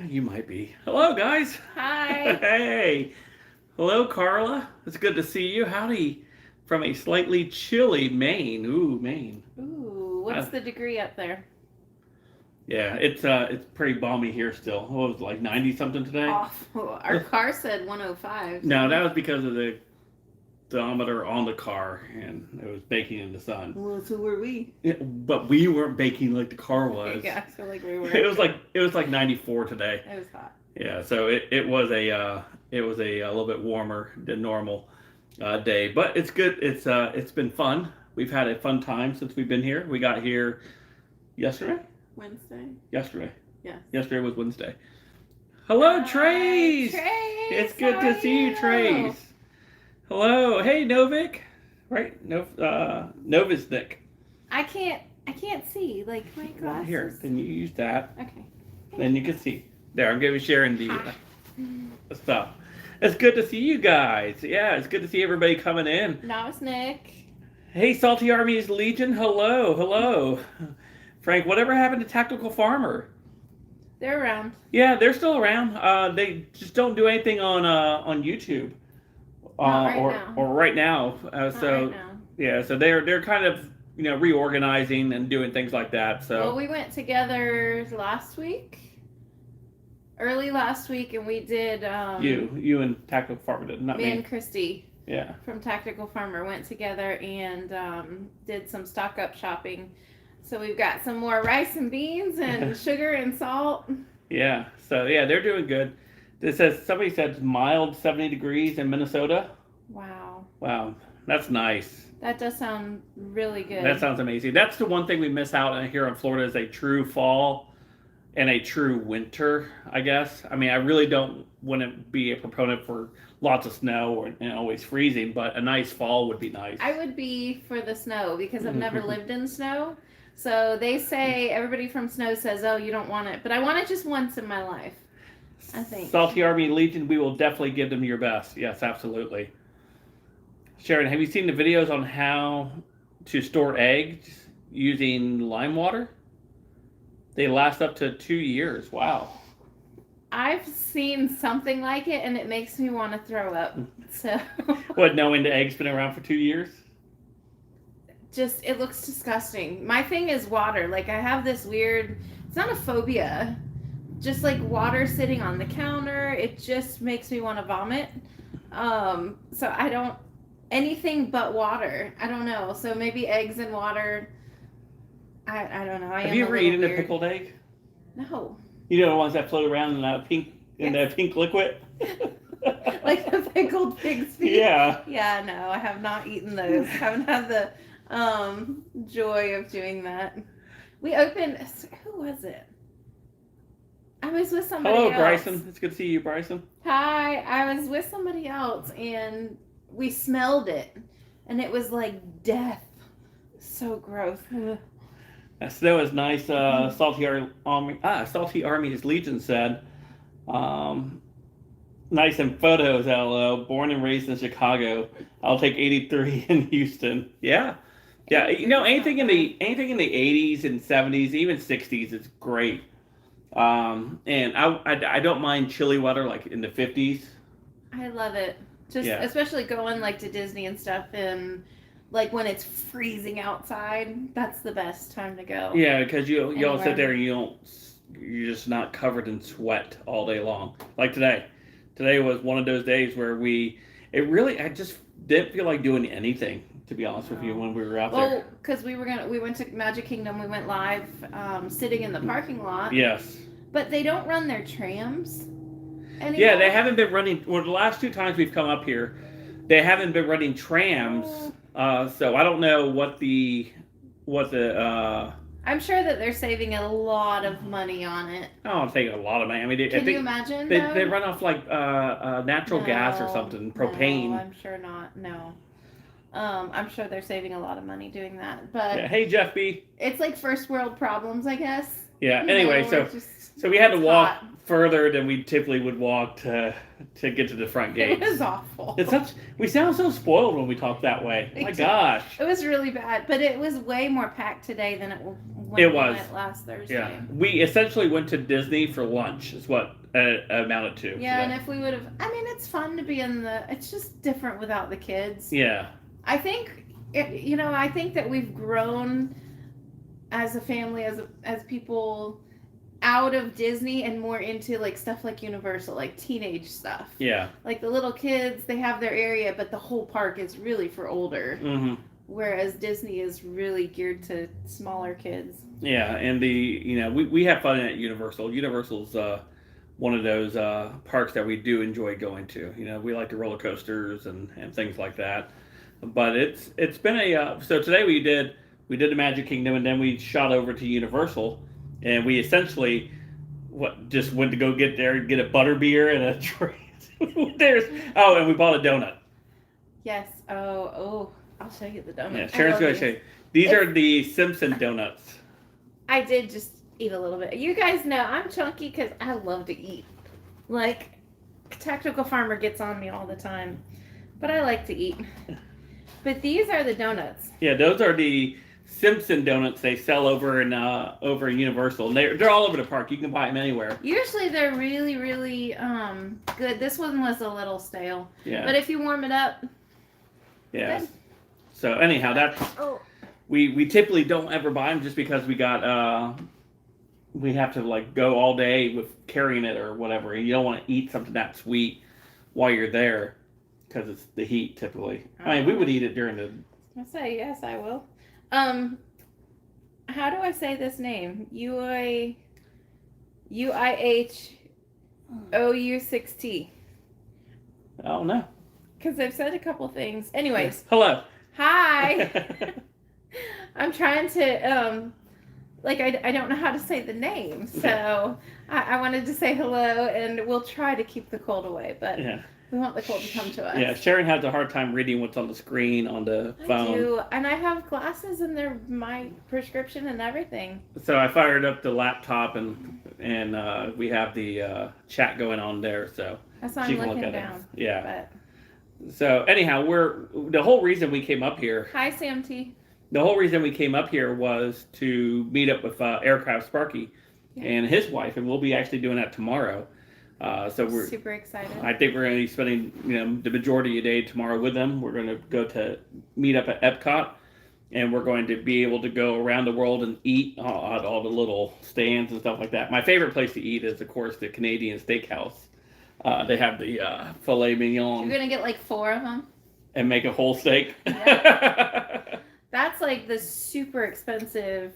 You might be. Hello, guys. Hi. Hey. Hello, Carla. It's good to see you. Howdy. From a slightly chilly Maine. Ooh, Maine. Ooh, what's Uh, the degree up there? yeah, it's pretty balmy here still. What was it, like 90 something today? Awful. Our car said 105. No, that was because of the thermometer on the car, and it was baking in the sun. Well, so were we. But we weren't baking like the car was. Yeah, I feel like we were. It was like 94 today. It was hot. Yeah, so it was a little bit warmer than normal day, but it's good. It's been fun. We've had a fun time since we've been here. We got here yesterday. Wednesday? Yesterday. Yes. Yesterday was Wednesday. Hello, Trace. Trace. It's good to see you, Trace. Hello. Hey, Novik. Right? Novisnik. I can't see. Like my glasses. Well, here, then you use that. Okay. Then you can see. There, I'm going to be sharing the stuff. It's good to see you guys. Yeah, it's good to see everybody coming in. Novice Nick. Hey, Salty Army's Legion. Hello. Frank, whatever happened to Tactical Farmer? They're around. Yeah, they're still around. They just don't do anything on YouTube. Or right now. So right now. yeah, so they're kind of reorganizing and doing things like that. So Well, we went together early last week, and we did. You and Tactical Farmer did, not me. Me and Christy. Yeah. From Tactical Farmer went together and did some stock up shopping. So we've got some more rice and beans and sugar and salt. Yeah. So yeah, they're doing good. Somebody said mild 70 degrees in Minnesota. Wow. Wow. That's nice. That does sound really good. That sounds amazing. That's the one thing we miss out here in Florida is a true fall and a true winter, I guess. I mean, I really wouldn't be a proponent for lots of snow and always freezing, but a nice fall would be nice. I would be for the snow because I've never lived in snow. So they say, everybody from snow says, oh, you don't want it. But I want it just once in my life, I think. Salty Army Legion, we will definitely give them your best. Yes, absolutely. Sharon, have you seen the videos on how to store eggs using lime water? They last up to 2 years. Wow. I've seen something like it, and it makes me want to throw up. So. What, knowing the egg's been around for 2 years? Just, it looks disgusting. My thing is water. Like, I have this weird, it's not a phobia, just like water sitting on the counter. It just makes me want to vomit. So I don't, anything but water. I don't know. So maybe eggs and water. I don't know. Have you ever eaten a pickled egg? No. You know the ones that float around in that pink liquid? Like the pickled pig's feet? Yeah. Yeah, no, I have not eaten those. Haven't had the joy of doing that. We opened, who was it? I was with somebody else. Hello, Bryson. It's good to see you, Bryson. Hi, I was with somebody else and we smelled it and it was like death. So gross. That snow is nice. Salty Army, as Legion said. Nice in photos, LO. Born and raised in Chicago. I'll take 83 in Houston. Yeah. Yeah, anything in the 80s and 70s, even 60s is great. And I don't mind chilly weather like in the 50s. I love it. Just especially going like to Disney and stuff, and like when it's freezing outside, that's the best time to go. Yeah, because you all sit there and you're just not covered in sweat all day long. Like today. Today was one of those days where I just didn't feel like doing anything, to be honest with you, when we were out there. Well, because we went to Magic Kingdom, we went live, sitting in the parking lot. Yes. But they don't run their trams anymore. Yeah, they haven't been running. Well, the last 2 times we've come up here, they haven't been running trams. So I don't know what the. I'm sure that they're saving a lot of money on it. Oh, I'm taking a lot of money. I mean, Can you imagine? They run off like natural gas or something, propane. No, I'm sure not. No. I'm sure they're saving a lot of money doing that. But yeah. Hey, Jeff B. It's like first world problems, I guess. Yeah. Anyway, so we had to walk further than we typically would walk to get to the front gate. It was awful. We sound so spoiled when we talk that way. My gosh. It was really bad, but it was way more packed today than it when It we was. went last Thursday. Yeah, we essentially went to Disney for lunch. Is what it amounted to. Yeah, and if we would have, I mean, it's fun to be in the. It's just different without the kids. Yeah. I think, I think that we've grown as a family, as people, out of Disney and more into like stuff like Universal, like teenage stuff. Yeah. Like the little kids, they have their area, but the whole park is really for older. Mm-hmm. Whereas Disney is really geared to smaller kids. Yeah, and we have fun at Universal. Universal's one of those parks that we do enjoy going to. We like the roller coasters and things like that. But it's been so today we did the Magic Kingdom, and then we shot over to Universal, and we essentially just went to go get there and get a butterbeer and a drink. And we bought a donut. Yes. Oh. I'll show you the donut. Yeah, Sharon's going to show you. These are the Simpson donuts. I did just eat a little bit. You guys know I'm chunky because I love to eat. Like, Tactical Farmer gets on me all the time. But I like to eat. But these are the donuts. Yeah, those are the Simpson donuts they sell over in Universal. And they're all over the park. You can buy them anywhere. Usually they're really, really good. This one was a little stale. Yeah. But if you warm it up. Yeah. Good. So anyhow, we typically don't ever buy them just because we have to like go all day with carrying it or whatever. And you don't want to eat something that sweet while you're there because it's the heat typically. I mean, we would eat it during the. I say yes, I will. How do I say this name? UIHOU6T. Oh no. Because I've said a couple things. Anyways. Hello. Hi. I'm trying to, I don't know how to say the name. So I wanted to say hello, and we'll try to keep the cold away. But we want the cold to come to us. Yeah, Sharon has a hard time reading what's on the screen on the phone. I do, and I have glasses, and they're my prescription and everything. So I fired up the laptop, and we have the chat going on there. So that's why I'm looking down. Yeah. But. So anyhow, the whole reason we came up here. Hi, Sam T. The whole reason we came up here was to meet up with Aircraft Sparky and his wife, and we'll be actually doing that tomorrow. So we're super excited. I think we're going to be spending the majority of the day tomorrow with them. We're going to go to meet up at Epcot, and we're going to be able to go around the world and eat at all the little stands and stuff like that. My favorite place to eat is, of course, the Canadian Steakhouse. They have the filet mignon. You're going to get like 4 of them? And make a whole steak? Yeah. That's like the super expensive,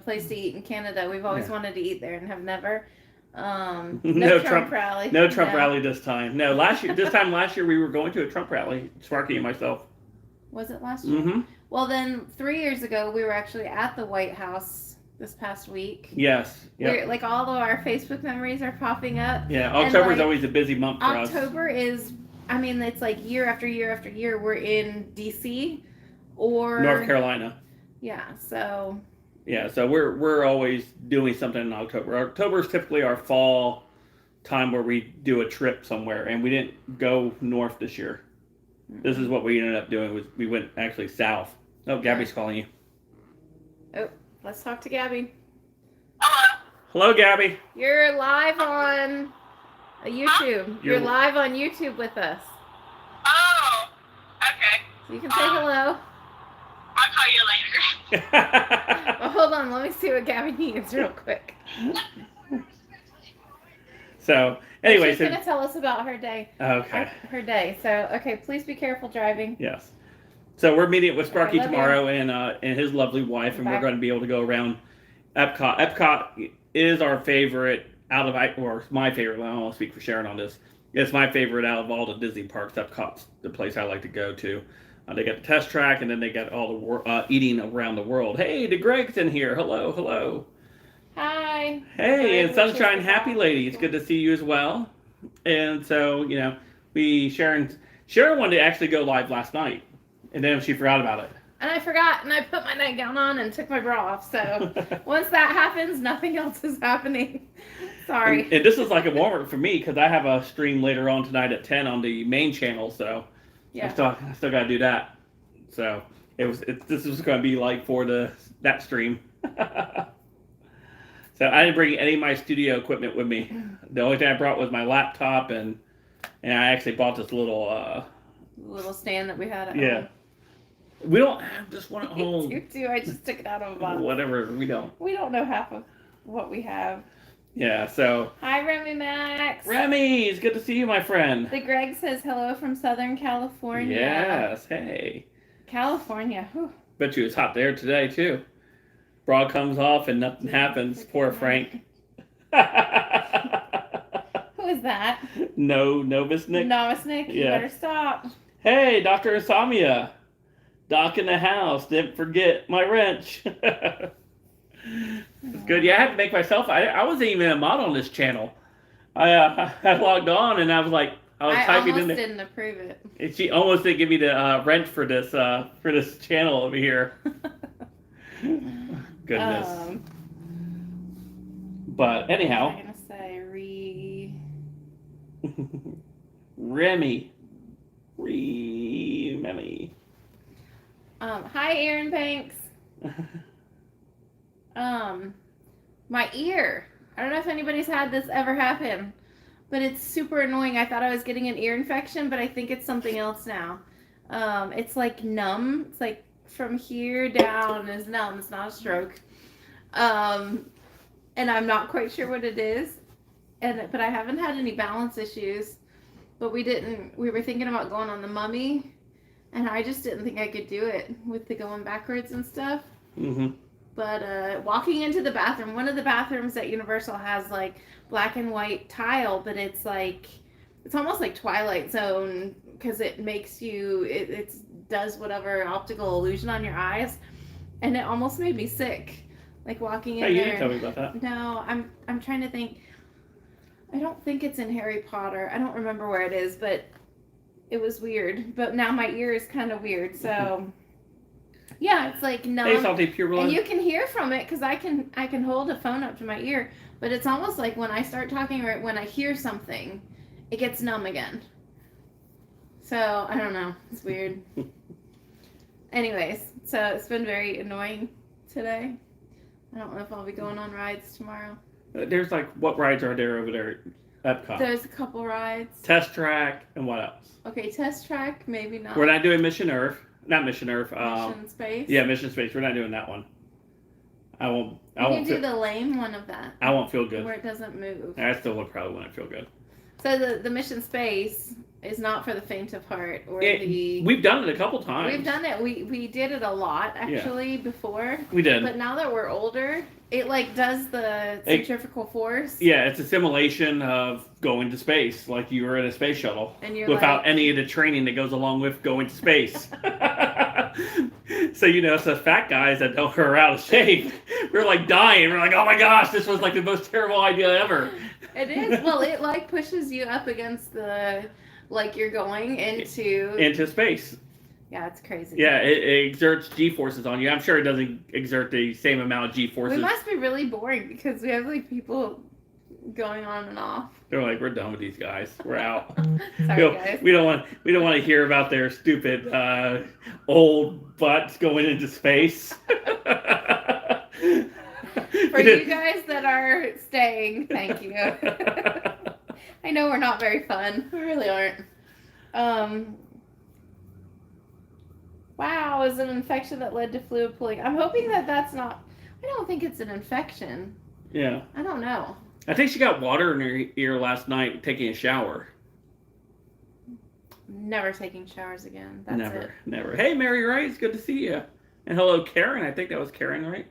place to eat in Canada. We've always wanted to eat there and have never. No Trump rally. No Trump rally this time. No, this time last year we were going to a Trump rally, Sparky and myself. Was it last year? Mm-hmm. Well, then 3 years ago we were actually at the White House this past week. Yes. Yep. Like all of our Facebook memories are popping up. Yeah, October is always a busy month for us. October is, it's like year after year after year we're in DC or North Carolina. Yeah, so. Yeah, so we're always doing something in October. October is typically our fall time where we do a trip somewhere, and we didn't go north this year. Mm-hmm. This is what we ended up doing, was we went actually south. Oh, Gabby's calling you. Oh. Let's talk to Gabby. Hello. Hello, Gabby. You're live on YouTube. You're live on YouTube with us. Oh, okay. So you can say hello. I'll call you later. Well, hold on. Let me see what Gabby needs real quick. So, anyway. She's going to tell us about her day. Okay. Her day. So, okay, please be careful driving. Yes. So we're meeting with Sparky tomorrow and his lovely wife, and we're going to be able to go around Epcot. Epcot is our favorite or my favorite. I don't want to speak for Sharon on this. It's my favorite out of all the Disney parks. Epcot's the place I like to go to. They got the test track, and then they got all the eating around the world. Hey, the Greg's in here. Hello. Hi. Hey, and Sunshine Happy Lady. It's good to see you as well. And so, Sharon wanted to actually go live last night. And then she forgot about it. And I forgot, and I put my nightgown on and took my bra off. So once that happens, nothing else is happening. Sorry. And this is like a warm-up for me because I have a stream later on tonight at 10 on the main channel. So I still got to do that. So this was going to be like for that stream. So I didn't bring any of my studio equipment with me. The only thing I brought was my laptop, and I actually bought this little little stand that we had at yeah. home. We don't have this one at home. You too. I just took it out of a box. Whatever, we don't. We don't know half of what we have. Yeah, so. Hi, Remy Max. Remy, it's good to see you, my friend. The Greg says hello from Southern California. Yes, hey. California. Whew. Bet you it's hot there today, too. Bra comes off and nothing happens. Poor Frank. Who is that? Novice Nick. Novice Nick, you Yeah. better stop. Hey, Dr. Insomnia. Doc in the house. Didn't forget my wrench. It's good. Yeah, I had to make myself. I wasn't even a mod on this channel. I logged on and I was like, I was typing in almost there. didn't approve it. And she almost didn't give me the wrench for this channel over here. Goodness. But anyhow. What was I gonna say? Remy. Hi, Aaron Banks. My ear. I don't know if anybody's had this ever happen, but it's super annoying. I thought I was getting an ear infection, but I think it's something else now. It's like numb. It's like from here down is numb. It's not a stroke. And I'm not quite sure what it is. But I haven't had any balance issues. But we were thinking about going on the Mummy, and I just didn't think I could do it with the going backwards and stuff. Mm-hmm. But walking into the bathroom, one of the bathrooms at Universal has like black and white tile, but it's almost like Twilight Zone because it makes you, it does whatever optical illusion on your eyes, and it almost made me sick, like walking in Hey, you there. didn't tell me about that. No, I'm trying to think. I don't think it's in Harry Potter. I don't remember where it is, but it was weird. But now my ear is kind of weird, so yeah, it's like numb. Hey, Salty Pure Blood. And you can hear from it because I can hold a phone up to my ear, but it's almost like when I start talking or when I hear something, it gets numb again. So I don't know. It's weird. Anyways, so it's been very annoying today. I don't know if I'll be going on rides tomorrow. There's like, what rides are there over there at Epcot? There's a couple rides. Test Track and what else? Okay, Test Track, maybe not. We're not doing Mission Earth. Not Mission Earth. Mission Space. Yeah, Mission Space. We're not doing that one. I You won't can do feel, the lame one of that. I won't feel good. Where it doesn't move. I still would probably want to feel good. So the Mission Space is not for the faint of heart or We've done it a couple times. We've done it. We did it a lot actually before. We did. But now that we're older, it like does the centrifugal force. Yeah, it's a simulation of going to space, like you were in a space shuttle, and you're without like, any of the training that goes along with going to space. So it's the fat guys that are out of shape. We're like dying. We're like, oh my gosh, this was like the most terrible idea ever. It is. Well, it like pushes you up against the, like you're going into space. Yeah, it's crazy. Yeah, it exerts G-forces on you. I'm sure it doesn't exert the same amount of G-forces. We must be really boring because we have like people going on and off. They're like, we're done with these guys. We're out. Sorry, guys. We don't want to hear about their stupid old butts going into space. For you guys that are staying, thank you. I know we're not very fun. We really aren't. Wow, it was an infection that led to fluid pooling. I'm hoping that that's not... I don't think it's an infection. Yeah. I don't know. I think she got water in her ear last night taking a shower. Never taking showers again. That's it. Never. Hey, Mary Wright, it's good to see you. And hello, Karen. I think that was Karen, right?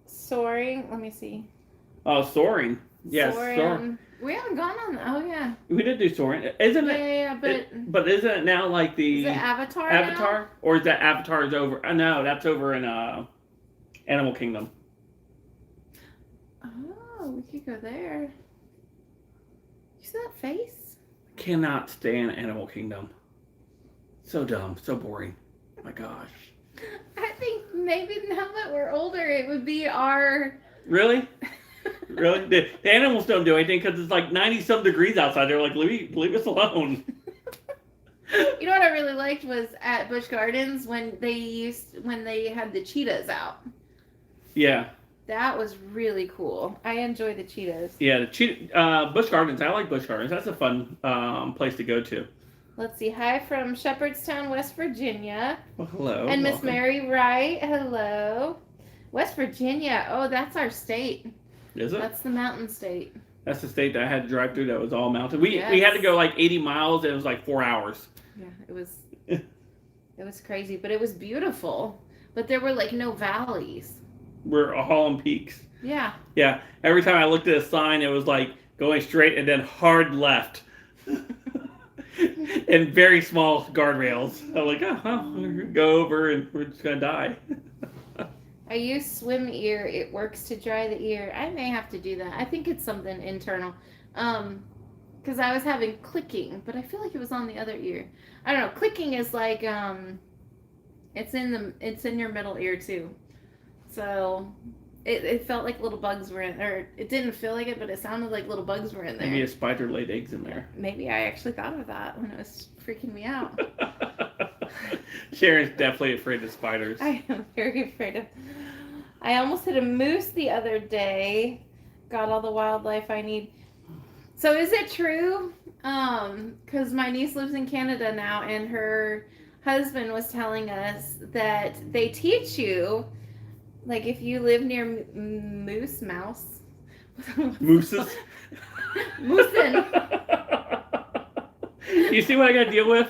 Soaring. Let me see. Oh, soaring. Yes, Soaring. We haven't gone on. Oh yeah. We did do soaring, isn't it? Yeah, but isn't it now like the is it Avatar? Avatar, now? or is that Avatar's over? No, that's over in Animal Kingdom. Oh, we could go there. You see that face? Cannot stand Animal Kingdom. So dumb, so boring. My gosh. I think maybe now that we're older, it would be our. Really? Really? The animals don't do anything because it's like 90-some degrees outside. They're like, leave us alone. You know what I really liked was at Busch Gardens when they had the cheetahs out. Yeah. That was really cool. I enjoy the Cheetos. Yeah, Busch Gardens. I like Busch Gardens. That's a fun place to go to. Let's see. Hi from Shepherdstown, West Virginia. Well, hello. And Miss welcome. Mary Wright. Hello. West Virginia. Oh, that's our state. Is it? That's the mountain state. That's the state that I had to drive through that was all mountain. We Yes. we had to go like 80 miles and it was like 4 hours. Yeah, it was crazy, but it was beautiful. But there were like no valleys. We're all on peaks. Yeah. Yeah. Every time I looked at a sign, it was like going straight and then hard left. And very small guardrails. I'm like, oh, we're gonna go over and we're just gonna die. I use swim ear. It works to dry the ear. I may have to do that. I think it's something internal. Because I was having clicking, but I feel like it was on the other ear. I don't know. Clicking is like it's in your middle ear too. So it felt like little bugs were in, or it didn't feel like it, but it sounded like little bugs were in there. Maybe a spider laid eggs in there. Maybe I actually thought of that when it was freaking me out. Sharon's definitely afraid of spiders. I am very afraid of. I almost hit a moose the other day. Got all the wildlife I need. So is it true? Because my niece lives in Canada now, and her husband was telling us that they teach you, like if you live near moose. Mooses. Moosin. You see what I gotta deal with?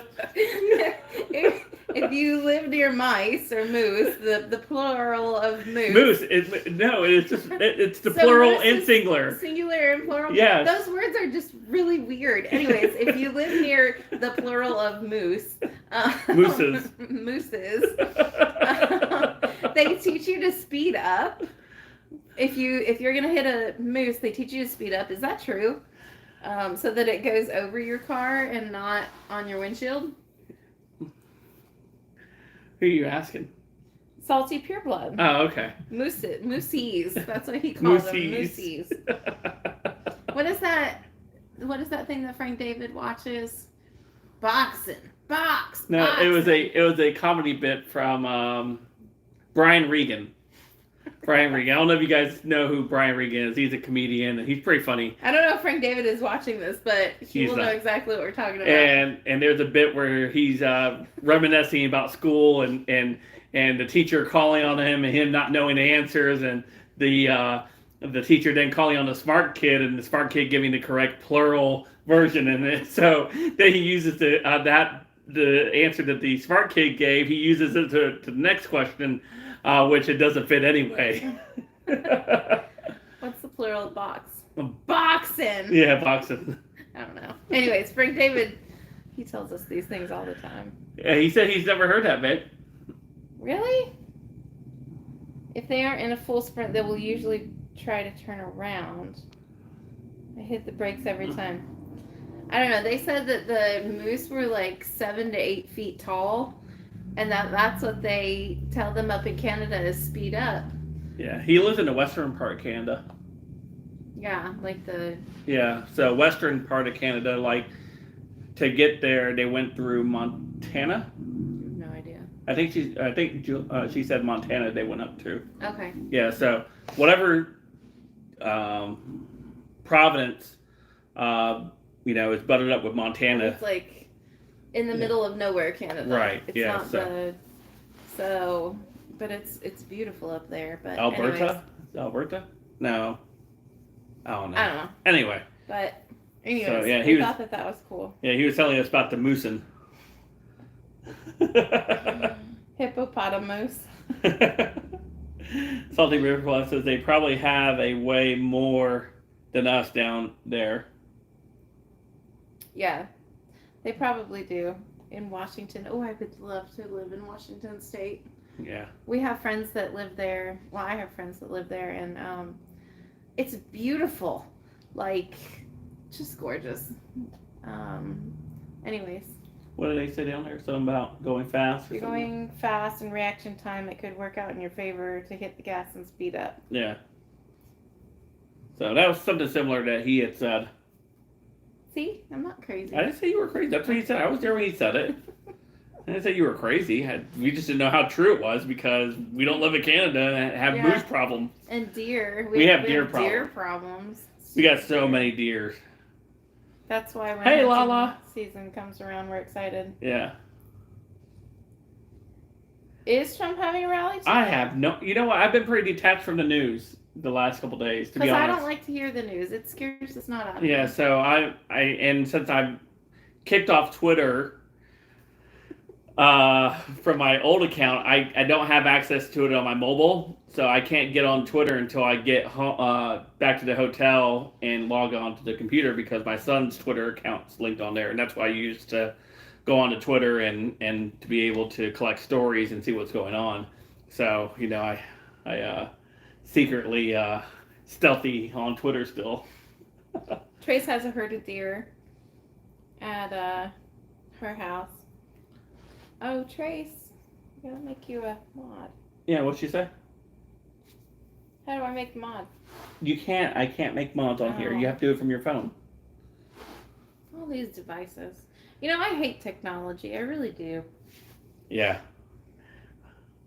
If you live near mice or moose, the plural of moose. Moose. It's the So plural moose and is singular. Singular and plural. Yes. Those words are just really weird. Anyways, if you live near the plural of moose, Mooses. mooses, they teach you to speed up. If you're gonna hit a moose, they teach you to speed up. Is that true? So that it goes over your car and not on your windshield. Who are you asking? Salty Pure Blood. Oh, okay. Moosies. That's what he calls them. Moosies. Moosies. What is that? What is that thing that Frank David watches? Boxing. No, boxing. it was a comedy bit from Brian Regan. Brian Regan. I don't know if you guys know who Brian Regan is. He's a comedian and he's pretty funny. I don't know if Frank David is watching this, but he He's will know not. exactly what we're talking about. And there's a bit where he's reminiscing about school and the teacher calling on him and him not knowing the answers and the teacher then calling on the smart kid and the smart kid giving the correct plural version and it. So then he uses the answer that the smart kid gave. He uses it to the next question, which it doesn't fit anyway. What's the plural of box? Boxing. Yeah, boxing. I don't know. Anyways, Frank David, he tells us these things all the time. Yeah, he said he's never heard that bit. Really? If they aren't in a full sprint, they will usually try to turn around. I hit the brakes every time. I don't know. They said that the moose were like 7 to 8 feet tall, and that's what they tell them up in Canada is speed up. Yeah, he lives in the western part of Canada. Yeah, like the. Yeah, so western part of Canada, like to get there, they went through Montana. No idea. I think she said Montana. They went up to. Okay. Yeah, so whatever Providence, is butted up with Montana. It's like in the middle of nowhere, Canada. Right, It's yeah, not but it's beautiful up there. But Alberta? anyways, Alberta? No. I don't know. I don't know. Anyway. But anyways, So, yeah, we thought that was cool. Yeah, he was telling us about the moosin. Hippopotamus. Salty River Club says they probably have a way more than us down there. Yeah, they probably do in Washington. Oh, I would love to live in Washington State. Yeah. We have friends that live there. Well, I have friends that live there, and it's beautiful. Like, just gorgeous. Anyways. What did they say down there? Something about going fast? If you're going fast and reaction time, it could work out in your favor to hit the gas and speed up. Yeah. So that was something similar that he had said. See? I'm not crazy. I didn't say you were crazy. That's what he said. I was there when he said it. I didn't say you were crazy. We just didn't know how true it was because we don't live in Canada and have moose problems. And deer. We have deer problems. We got so many deer. That's why when Hey, Lala. season comes around, we're excited. Yeah. Is Trump having a rally today? I have no... You know what? I've been pretty detached from the news the last couple days, to be honest. Because I don't like to hear the news. It scares the snot out of me. Yeah, so and since I've kicked off Twitter from my old account, I don't have access to it on my mobile, so I can't get on Twitter until I get back to the hotel and log on to the computer because my son's Twitter account's linked on there, and that's why I used to go onto Twitter and to be able to collect stories and see what's going on. So, you know, I secretly stealthy on Twitter still. Trace has a herd of deer at her house. Oh, Trace, I gotta make you a mod. Yeah, what'd she say? How do I make the mod? You can't. I can't make mods on here. Oh. You have to do it from your phone. All these devices. You know, I hate technology. I really do. Yeah.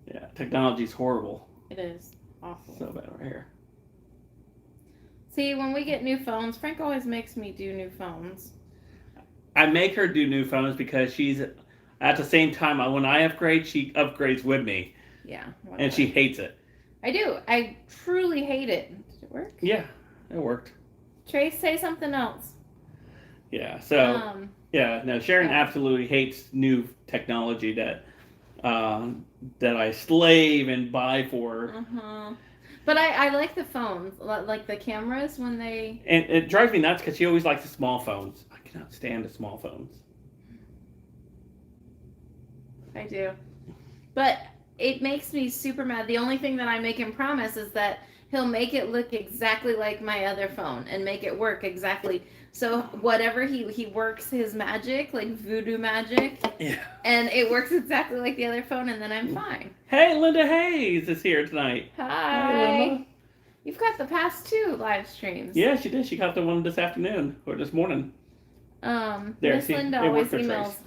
Yeah. Technology's horrible. It is awful. So bad right here. See, when we get new phones, Frank always makes me do new phones. I make her do new phones because she's at the same time when I upgrade, she upgrades with me, Yeah. and she hates it. I do. I truly hate it. Did it work? Yeah, it worked. Trace, say something else. Yeah. So yeah, no, Sharon absolutely hates new technology that I slave and buy for her. Uh-huh. But I like the phones, like the cameras when they... And it drives me nuts because she always likes the small phones. I cannot stand the small phones. I do. But it makes me super mad. The only thing that I make him promise is that he'll make it look exactly like my other phone and make it work exactly. So whatever he works his magic, like voodoo magic, Yeah. and it works exactly like the other phone, and then I'm fine. Hey, Linda Hayes is here tonight. Hi. Hi, Linda. You've got the past 2 live streams. Yeah, she did. She got the one this afternoon or this morning. There, There, Miss Linda it always worked for emails. Trace.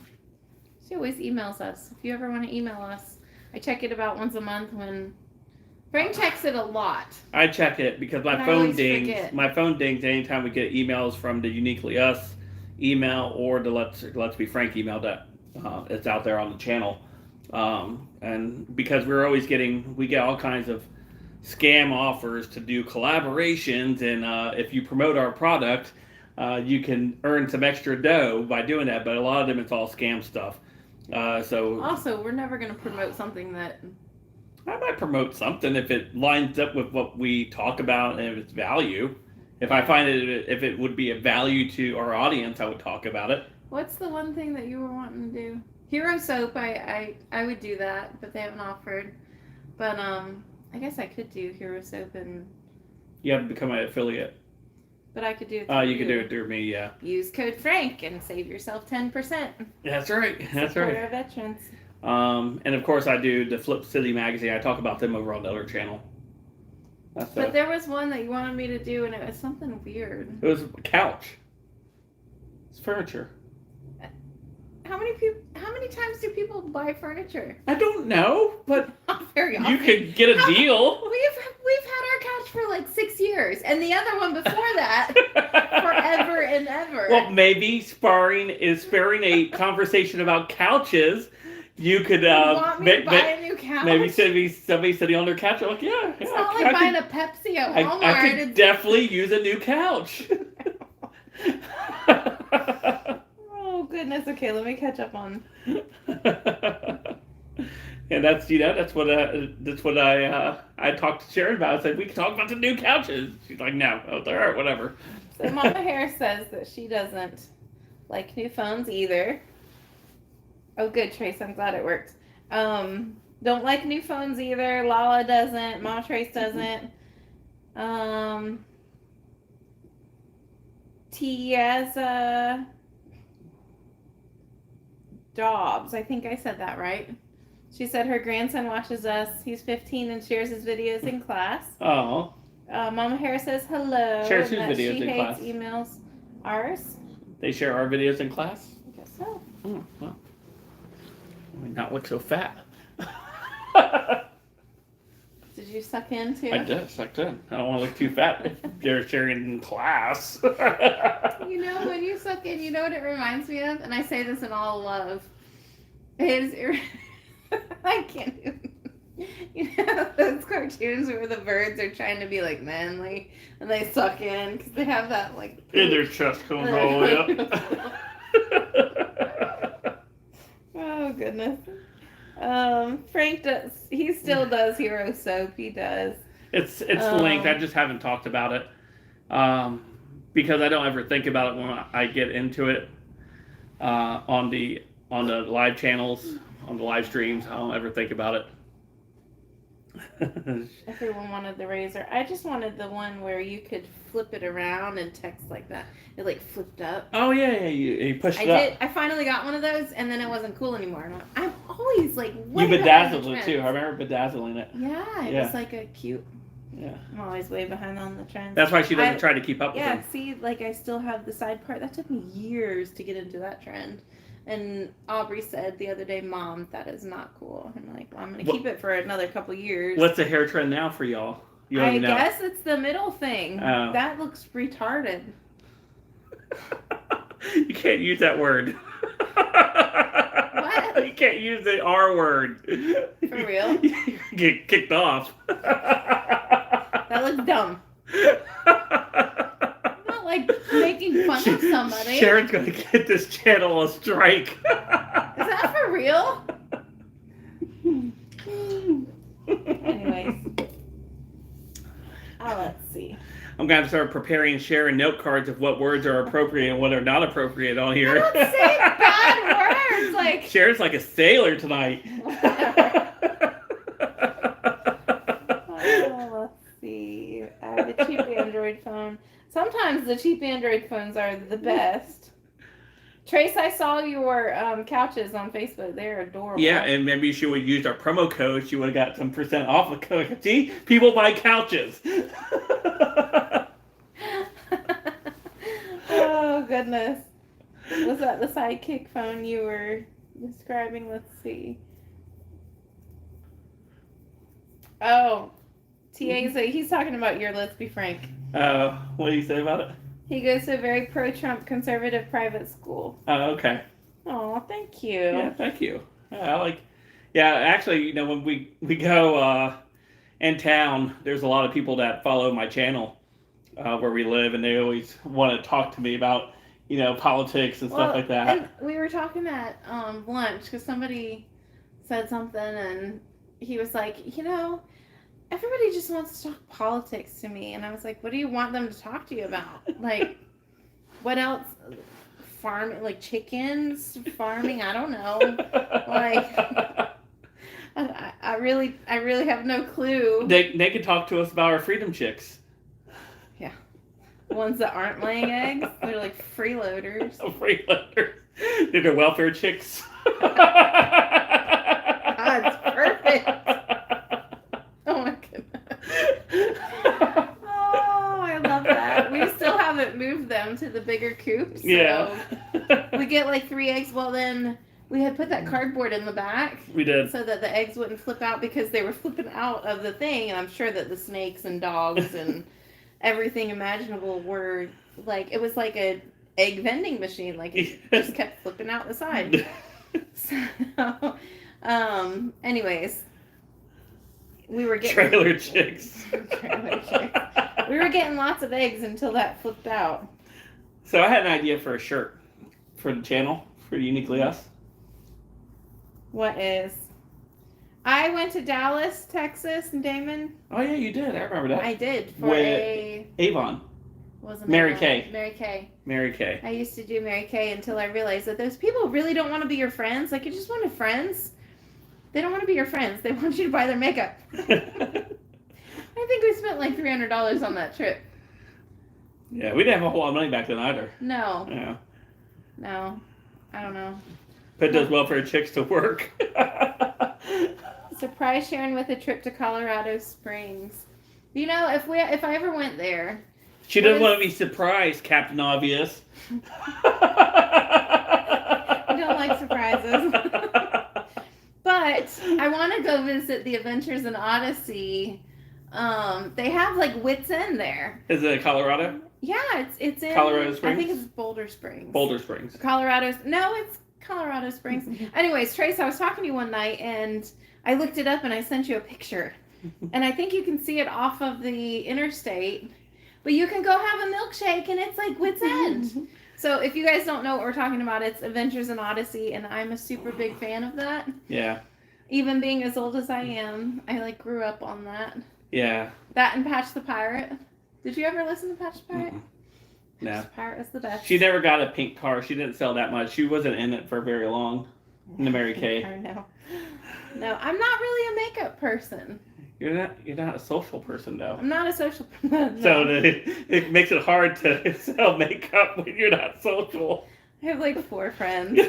She always emails us. If you ever want to email us, I check it about once a month when Frank checks it a lot. I check it because my And I phone always dings. forget. My phone dings anytime we get emails from the Uniquely Us email or the Let's Be Frank email that it's out there on the channel. And because we get all kinds of scam offers to do collaborations, and if you promote our product, you can earn some extra dough by doing that. But a lot of them, it's all scam stuff. So Also, we're never going to promote something that... I might promote something if it lines up with what we talk about and if it's value. If I find if it would be a value to our audience, I would talk about it. What's the one thing that you were wanting to do? Hero Soap, I would do that, but they haven't offered. But I guess I could do Hero Soap, and You have to become an affiliate. but I could do it. You can do it through me, yeah. Use code Frank and save yourself 10%. That's right. That's Support right. our veterans. And of course, I do the Flip City magazine. I talk about them over on the other channel. But there was one that you wanted me to do, and it was something weird. It was a couch. It's furniture. How many times do people buy furniture? I don't know, but Not very often. you could get a deal. We've had our couch for like 6 years, and the other one before that, forever and ever. Well, maybe sparing a conversation about couches. You could you want me to buy a new couch? maybe somebody sitting on their couch. Like, yeah, It's not like buying a Pepsi at Walmart. I could definitely use a new couch. Oh goodness. Okay, let me catch up on. And that's what I talked to Sharon about. I said we could talk about the new couches. She's like, no, all right, whatever. So Mama Hare says that she doesn't like new phones either. Oh, good, Trace. I'm glad it worked. Don't like new phones either. Lala doesn't. Mama Trace doesn't. Tiaza Dobbs. I think I said that right. She said her grandson watches us. He's 15 and shares his videos in class. Oh. Mama Hare says hello. Shares whose and that videos she in hates class? emails. Ours? They share our videos in class? I guess so. Oh, well. mean, not look so fat. Did you suck in too? I did, sucked in. I don't want to look too fat if they're sharing in class. You know, when you suck in, you know what it reminds me of? And I say this in all love. I can't even. You know those cartoons where the birds are trying to be like manly and they suck in because they have that like. And their chest comes all the way up. Oh goodness. Frank does. He still does hero soap. He does. It's linked. I just haven't talked about it because I don't ever think about it when I get into it on the live channels, on the live streams. I don't ever think about it. Everyone wanted the razor. I just wanted the one where you could flip it around and text like that. It like flipped up. Oh yeah, you pushed it up. I finally got one of those, and then it wasn't cool anymore. And I'm always like, way You behind the bedazzled it trends. too. I remember bedazzling it. Yeah, it was like a cute. Yeah. I'm always way behind on the trends. That's why she doesn't try to keep up with Yeah, them. see, like I still have the side part. That took me years to get into that trend. And Aubrey said the other day, Mom, that is not cool. I'm like, well, I'm going to keep it for another couple years. What's the hair trend now for y'all? You don't I even know. guess it's the middle thing. Oh. That looks retarded. You can't use that word. What? You can't use the R word. For real? You get kicked off. That looks dumb. I'm not like making fun of somebody. Sharon's gonna get this channel a strike. Is that for real? Anyways. Let's see. I'm gonna start preparing Sharon note cards of what words are appropriate and what are not appropriate on here. I don't say bad words. Like Sharon's like a sailor tonight. Let's see. I have a cheap Android phone. Sometimes the cheap Android phones are the best. Trace, I saw your couches on Facebook. They're adorable. Yeah, and maybe she would use our promo code. She would have got some % off the code. See, people buy couches. Oh goodness. Was that the Sidekick phone you were describing? Let's see. Oh, he's talking about your Let's Be Frank. What do you say about it? He goes to a very pro-Trump conservative private school. Oh, okay. Oh, thank you. Yeah, thank you. Actually, you know, when we go in town, there's a lot of people that follow my channel where we live, and they always want to talk to me about, you know, politics and stuff like that. And we were talking at lunch because somebody said something, and he was like, you know, everybody just wants to talk politics to me. And I was like, what do you want them to talk to you about? Like, what else? Farming, like chickens, farming, I don't know. Like, I really have no clue. They can talk to us about our freedom chicks. Yeah. Ones that aren't laying eggs, they're like freeloaders. Freeloaders. They're welfare chicks. That's perfect. Oh my goodness. Oh, I love that. We still haven't moved them to the bigger coops. So Yeah. we get like 3 eggs. Well, then we had put that cardboard in the back. We did. So that the eggs wouldn't flip out because they were flipping out of the thing. And I'm sure that the snakes and dogs and everything imaginable were like, it was like a egg vending machine. Like it just kept flipping out the side. So, anyways. We were getting Trailer chicks. Trailer chicks. We were getting lots of eggs until that flipped out. So I had an idea for a shirt for the channel, for Uniquely Us. What is? I went to Dallas, Texas, and Damon. Oh yeah, you did. I remember that. I did for With Avon. Wasn't Mary Avon. Kay. Mary Kay. Mary Kay. I used to do Mary Kay until I realized that those people really don't want to be your friends. Like you just wanted friends. They don't want to be your friends. They want you to buy their makeup. I think we spent like $300 on that trip. Yeah, we didn't have a whole lot of money back then either. No. Yeah. No. I don't know. Put those welfare chicks to work. Surprise Sharon with a trip to Colorado Springs. You know, if I ever went there. She doesn't want to be surprised, Captain Obvious. I don't like surprises. But I want to go visit the Adventures in Odyssey. They have like Wits End there. Is it Colorado? Yeah, it's in Colorado Springs? I think it's Boulder Springs. Boulder Springs. It's Colorado Springs. Anyways, Trace, I was talking to you one night and I looked it up and I sent you a picture. And I think you can see it off of the interstate. But you can go have a milkshake and it's like Wits End. So if you guys don't know what we're talking about, it's Adventures in Odyssey, and I'm a super big fan of that. Yeah. Even being as old as I am, I like grew up on that. Yeah. That and Patch the Pirate. Did you ever listen to Patch the Pirate? No. Patch the Pirate is the best. She never got a pink car. She didn't sell that much. She wasn't in it for very long. In the Mary Kay. No, I'm not really a makeup person. You're not a social person though. I'm not a social person. So it makes it hard to sell makeup when you're not social. I have like 4 friends.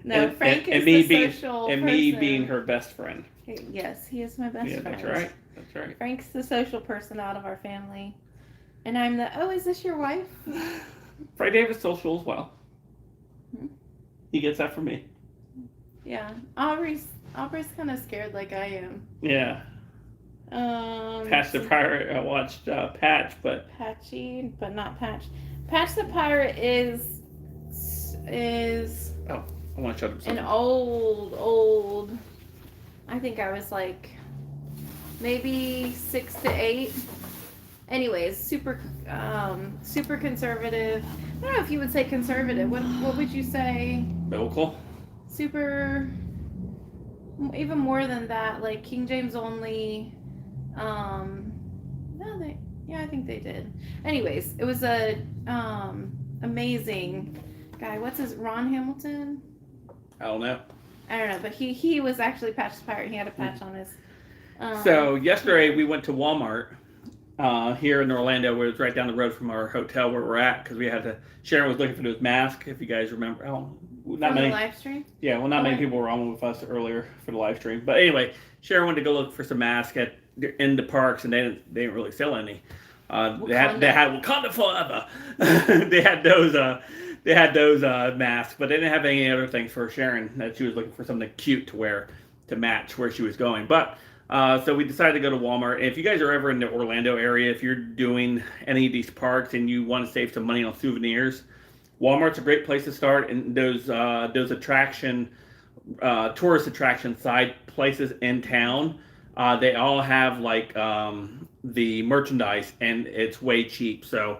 No, Frank is the social person. And me being her best friend. Yes, he is my best friend. That's right. That's right. Frank's the social person out of our family. And I'm is this your wife? Frank Davis social as well. He gets that from me. Yeah. Aubrey's kind of scared like I am. Yeah. Patch the Pirate. I watched Patch, but Patchy, but not Patch. Patch the Pirate is. Oh, I want to shut up. An old. I think I was like maybe 6 to 8. Anyways, super conservative. I don't know if you would say conservative. What would you say? Biblical. Super. Even more than that, like King James only. I think they did. Anyways, it was a amazing guy. What's his Ron Hamilton? I don't know. But he was actually Patch the Pirate. He had a patch on his. So yesterday we went to Walmart here in Orlando, where it's right down the road from our hotel where we're at, because we had to. Sharon was looking for his mask. If you guys remember, not many. The live stream. Yeah, well, not many people were on with us earlier for the live stream. But anyway, Sharon went to go look for some masks in the parks, and they didn't really sell any. They had Wakanda Forever. they had those masks, but they didn't have any other things for Sharon that she was looking for something cute to wear to match where she was going. But so we decided to go to Walmart. And if you guys are ever in the Orlando area, if you're doing any of these parks and you want to save some money on souvenirs, Walmart's a great place to start. And those tourist attraction side places in town, they all have like the merchandise, and it's way cheap. So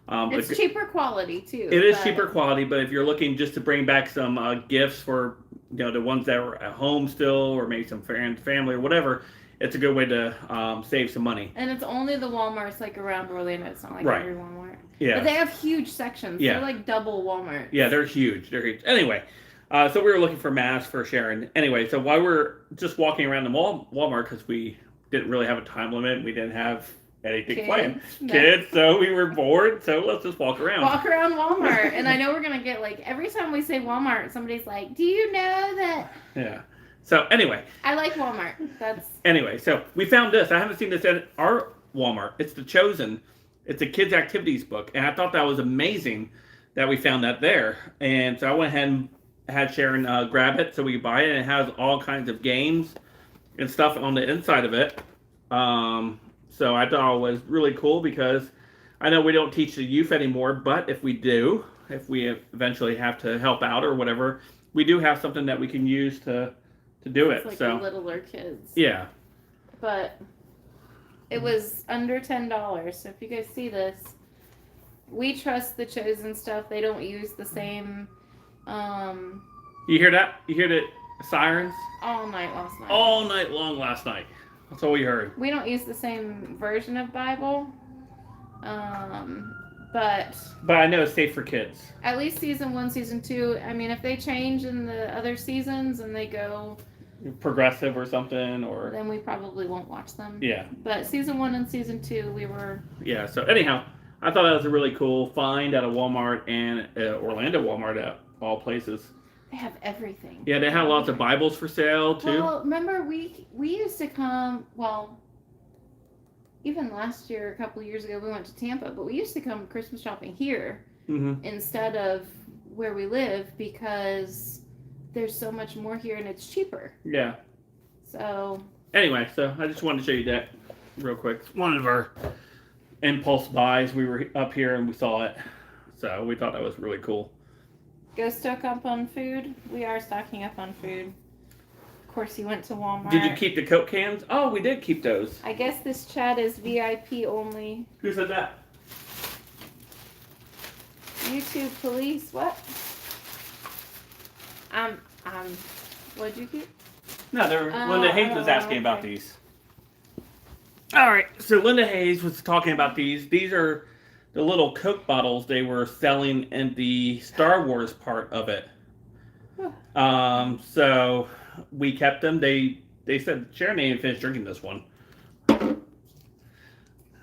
it's cheaper quality too. It is cheaper quality, but if you're looking just to bring back some gifts for the ones that were at home still, or maybe some friends, family, or whatever, it's a good way to save some money. And it's only the Walmarts like around Orlando. It's not like every Walmart. Yeah. But they have huge sections. Yeah. They're like double Walmart. Yeah, they're huge. Anyway, so we were looking for masks for Sharon. Anyway, so while we're just walking around the Walmart, because we didn't really have a time limit, we didn't have anything planned. Kids, so we were bored, so let's just walk around. Walk around Walmart. And I know we're going to get like, every time we say Walmart, somebody's like, do you know that? Yeah. So anyway. I like Walmart. Anyway, so we found this. I haven't seen this at our Walmart. It's The Chosen. It's a kids' activities book. And I thought that was amazing that we found that there. And so I went ahead and had Sharon grab it so we could buy it. And it has all kinds of games and stuff on the inside of it. So I thought it was really cool, because I know we don't teach the youth anymore, but if we do, if we eventually have to help out or whatever, we do have something that we can use to do it. Like so littler kids. Yeah. But it was under $10. So if you guys see this, we trust the Chosen stuff. They don't use the same. You hear that? You hear the sirens? All night last night. All night long last night. That's all we heard. We don't use the same version of Bible. But I know it's safe for kids. At least season 1, season 2. I mean, if they change in the other seasons and they go progressive or something, then we probably won't watch them. Yeah. But season 1 and season 2, we were. Yeah. So anyhow, I thought that was a really cool find at a Walmart, and Orlando Walmart at all places. They have everything. Yeah, they had lots of Bibles for sale too. Well, remember we used to come. Well, even last year, a couple of years ago, we went to Tampa, but we used to come Christmas shopping here instead of where we live, because there's so much more here and it's cheaper. Yeah. So Anyway, so I just wanted to show you that real quick. It's one of our impulse buys. We were up here and we saw it. So we thought that was really cool. go stock up on food. We are stocking up on food. Of course, he went to Walmart. Did you keep the Coke cans? Oh, we did keep those. I guess this chat is VIP only. Who said that? YouTube police, what? What'd you keep? No, Linda Hayes was asking about okay. these. All right, so Linda Hayes was talking about these. These are the little Coke bottles they were selling in the Star Wars part of it. So we kept them. They said Sharon ain't finished drinking this one.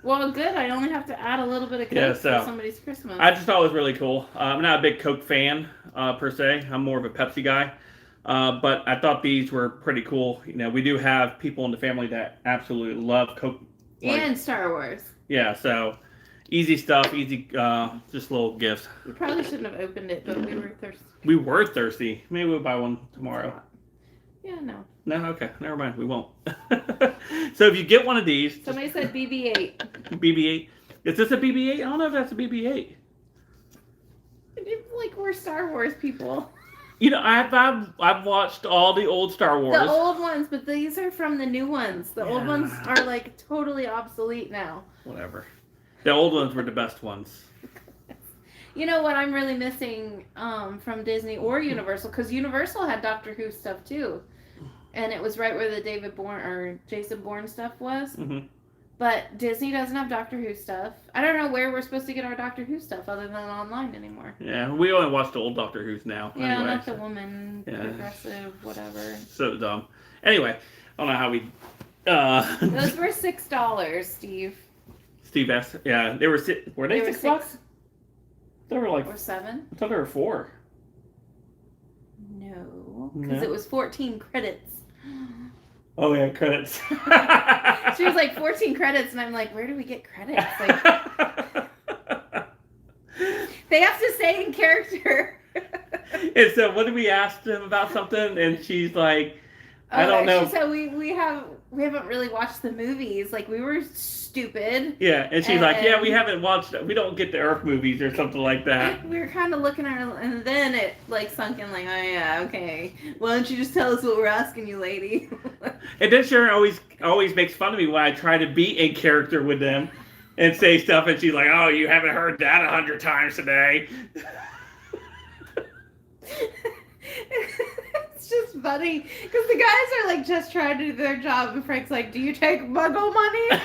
Well, good. I only have to add a little bit of Coke for somebody's Christmas. I just thought it was really cool. I'm not a big Coke fan per se. I'm more of a Pepsi guy. But I thought these were pretty cool. You know, we do have people in the family that absolutely love Coke. And Star Wars. Yeah, so easy stuff, easy, just little gifts. We probably shouldn't have opened it, but we were thirsty. We were thirsty. Maybe we'll buy one tomorrow. Yeah, no. No, okay, never mind. We won't. So if you get one of these, Somebody said BB-8. BB-8. Is this a BB-8? I don't know if that's a BB-8. Like we're Star Wars people. You know, I've watched all the old Star Wars. The old ones, but these are from the new ones. The old ones are like totally obsolete now. Whatever. The old ones were the best ones. You know what I'm really missing from Disney or Universal? Because Universal had Doctor Who stuff too. And it was right where the David Bourne or Jason Bourne stuff was. Mm-hmm. But Disney doesn't have Doctor Who stuff. I don't know where we're supposed to get our Doctor Who stuff other than online anymore. Yeah, we only watch the old Doctor Who's now. Yeah, anyway, not the woman, progressive, whatever. So dumb. Anyway, I don't know how we... Those were $6, Steve. Steve S. Yeah, they were... Were they $6? They were like... Or 7? I thought they were 4. No, because it was 14 credits. Oh yeah, credits. She was like 14 credits, and I'm like, where do we get credits? Like, they have to say in character. And so, what did we ask them about something? And she's like, I don't know. She said we haven't really watched the movies. Like we were stupid. Yeah, and she's like, yeah, we haven't watched. We don't get the Earth movies or something like that. We were kind of looking at her, and then it like sunk in. Like, oh yeah, okay. Why don't you just tell us what we're asking you, lady? And then Sharon always makes fun of me when I try to be in character with them and say stuff, and she's like, oh, you haven't heard that 100 times today. It's just funny because the guys are like just trying to do their job, and Frank's like, "Do you take Muggle money?"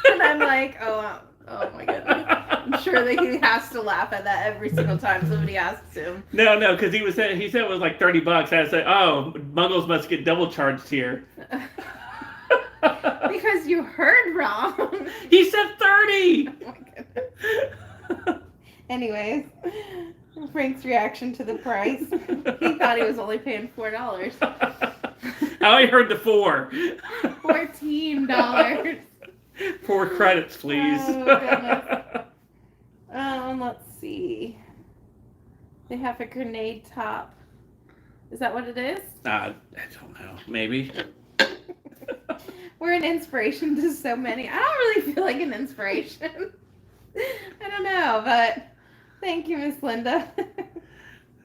And I'm like, "Oh my goodness!" I'm sure that he has to laugh at that every single time somebody asks him. No, because he said it was like $30. I said, "Oh, Muggles must get double charged here." Because you heard wrong. He said 30. Oh my goodness. Anyways. Frank's reaction to the price. He thought he was only paying $4. I only heard the 4. $14. 4 credits, please. Oh, goodness. Let's see. They have a grenade top. Is that what it is? I don't know. Maybe. We're an inspiration to so many. I don't really feel like an inspiration. I don't know, but... Thank you, Miss Linda.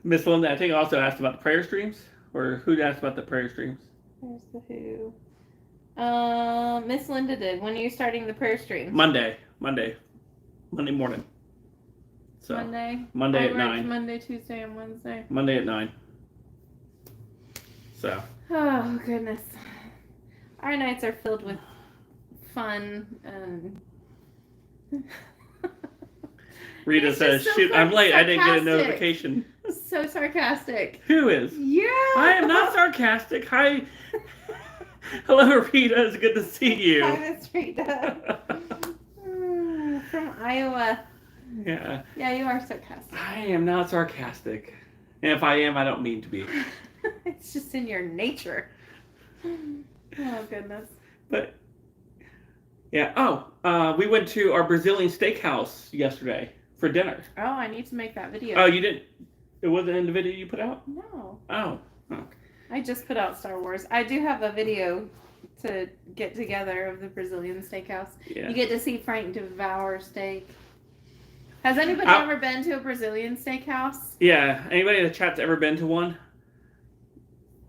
Miss Linda, I think also asked about the prayer streams, or who asked about the prayer streams? Where's the who? Miss Linda did. When are you starting the prayer stream? Monday morning. So Monday at 9. Monday, Tuesday, and Wednesday. Monday at 9. So. Oh goodness, our nights are filled with fun and. Rita says, so shoot, I'm late. I didn't get a notification. So sarcastic. Who is? Yeah. I am not sarcastic. Hi. Hello, Rita. It's good to see you. Hi, Miss Rita. From Iowa. Yeah. Yeah, you are sarcastic. I am not sarcastic. And if I am, I don't mean to be. It's just in your nature. Oh, goodness. But, yeah. Oh, we went to our Brazilian steakhouse yesterday. For dinner. Oh, I need to make that video. Oh, you didn't? It wasn't in the video you put out? No. Oh. I just put out Star Wars. I do have a video to get together of the Brazilian steakhouse. Yeah. You get to see Frank devour steak. Has anybody ever been to a Brazilian steakhouse? Yeah. Anybody in the chat's ever been to one?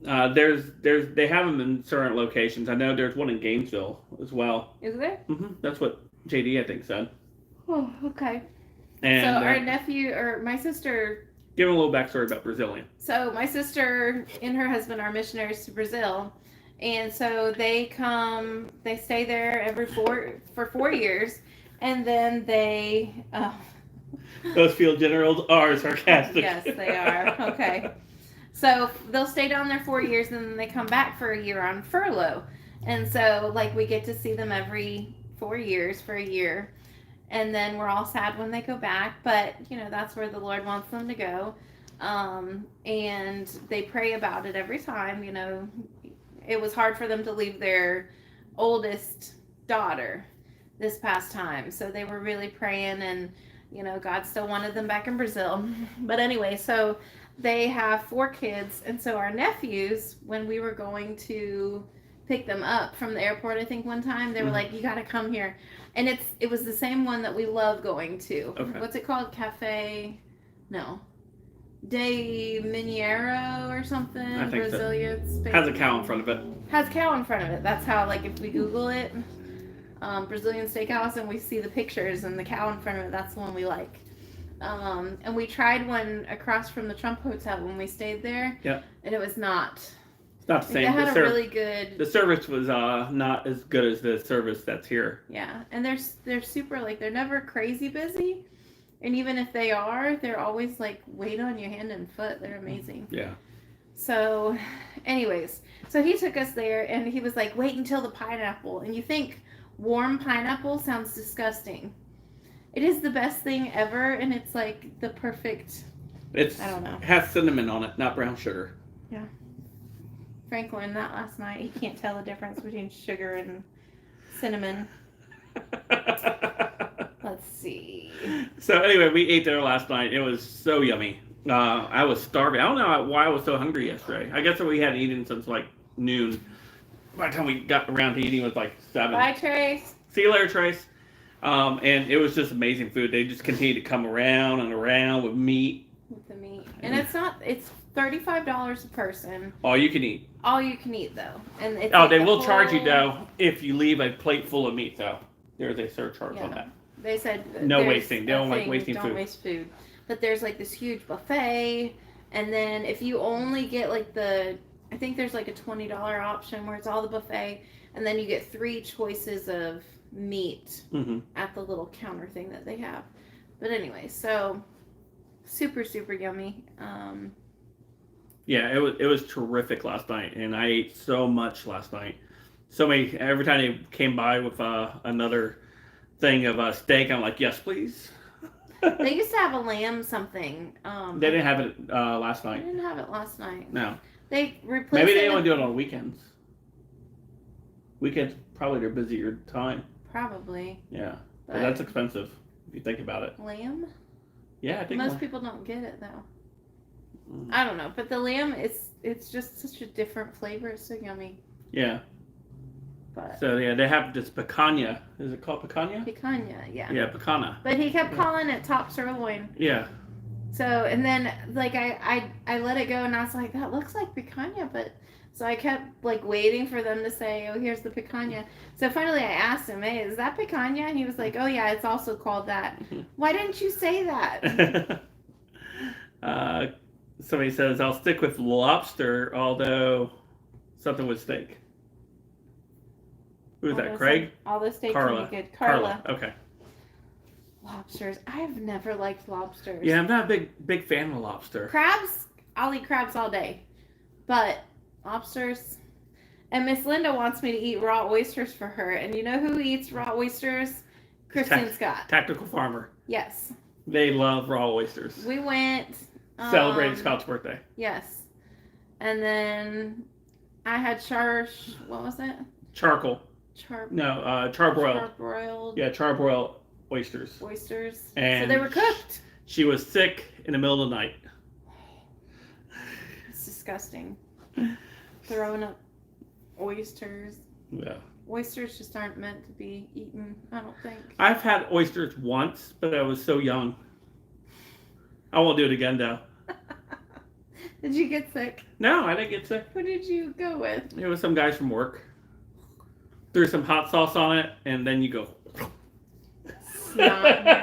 They have them in certain locations. I know there's one in Gainesville as well. Is there? That's what JD I think said. Oh, okay. And so our nephew or my sister. Give him a little backstory about Brazilian. So my sister and her husband are missionaries to Brazil, and so they stay there for 4 years, and then they. Those field generals are sarcastic. Yes, they are. Okay. So they'll stay down there 4 years, and then they come back for a year on furlough. And so, like, we get to see them every 4 years for a year. And then we're all sad when they go back. But, that's where the Lord wants them to go. And they pray about it every time. It was hard for them to leave their oldest daughter this past time. So they were really praying, and, God still wanted them back in Brazil. But anyway, so they have 4 kids, and so our nephews, when we were going to pick them up from the airport, I think one time, they were like, you got to come here. And it was the same one that we love going to. Okay. What's it called? De Mineiro or something? I think Brazilian so. space. Has a cow in front of it. Has cow in front of it. That's how, like, if we Google it, Brazilian Steakhouse, and we see the pictures and the cow in front of it, that's the one we like. And we tried one across from the Trump Hotel when we stayed there. Yeah. And it was not. It's not the same. They had a really good. The service was not as good as the service that's here. Yeah, and they're super, like, they're never crazy busy, and even if they are, they're always like wait on your hand and foot. They're amazing. Yeah. So, anyways, so he took us there, and he was like, wait until the pineapple, and you think warm pineapple sounds disgusting. It is the best thing ever, and it's like the perfect. I don't know. It has cinnamon on it, not brown sugar. Yeah. Frank learned that last night. He can't tell the difference between sugar and cinnamon. Let's see. So anyway, we ate there last night. It was so yummy. I was starving. I don't know why I was so hungry yesterday. I guess that we hadn't eaten since like noon. By the time we got around to eating, it was like 7. Bye, Trace. See you later, Trace. And it was just amazing food. They just continued to come around and around with meat. With the meat. And it's $35 a person. All you can eat. All you can eat, though. And it's they will charge you, though, if you leave a plate full of meat, though. There's a surcharge on that. They said no wasting. They don't like wasting don't food. Don't waste food. But there's like this huge buffet, and then if you only get like I think there's like a $20 option where it's all the buffet, and then you get 3 choices of meat at the little counter thing that they have. But anyway, so super, super yummy. Yeah, it was terrific last night, and I ate so much last night. Every time they came by with another thing of steak, I'm like, yes, please. They used to have a lamb something. They didn't have it last They night. didn't have it last night. No. They replaced Maybe they it only do it on weekends. Weekends probably their busier time. Probably. Yeah, but that's expensive if you think about it. Lamb? Yeah, I think most people don't get it though. I don't know, but the lamb it's just such a different flavor. It's so yummy. Yeah. But so yeah, they have this picanha. Is it called picanha? Picanha, yeah. Yeah, picanha. But he kept calling it top sirloin. Yeah. So and then like I let it go, and I was like, that looks like picanha, but so I kept like waiting for them to say, oh, here's the picanha. So finally I asked him, hey, is that picanha? And he was like, oh yeah, it's also called that. Why didn't you say that? Somebody says, I'll stick with lobster, although something with steak. Who's that, Craig? All the steak Carla. can be good. Carla. Okay. Lobsters. I have never liked lobsters. Yeah, I'm not a big fan of lobster. Crabs, I'll eat crabs all day. But lobsters. And Miss Linda wants me to eat raw oysters for her. And you know who eats raw oysters? Kristen Scott. Tactical Farmer. Yes. They love raw oysters. We went. Celebrated Scott's birthday. Yes. And then I had what was it? Charcoal. Charbroiled. Charbroiled. Yeah, charbroiled oysters. Oysters. And so they were cooked. She was sick in the middle of the night. It's disgusting. Throwing up oysters. Yeah. Oysters just aren't meant to be eaten, I don't think. I've had oysters once, but I was so young. I won't do it again, though. Did you get sick? No, I didn't get sick. Who did you go with? It was some guys from work. Threw some hot sauce on it, and then you go. Snot in your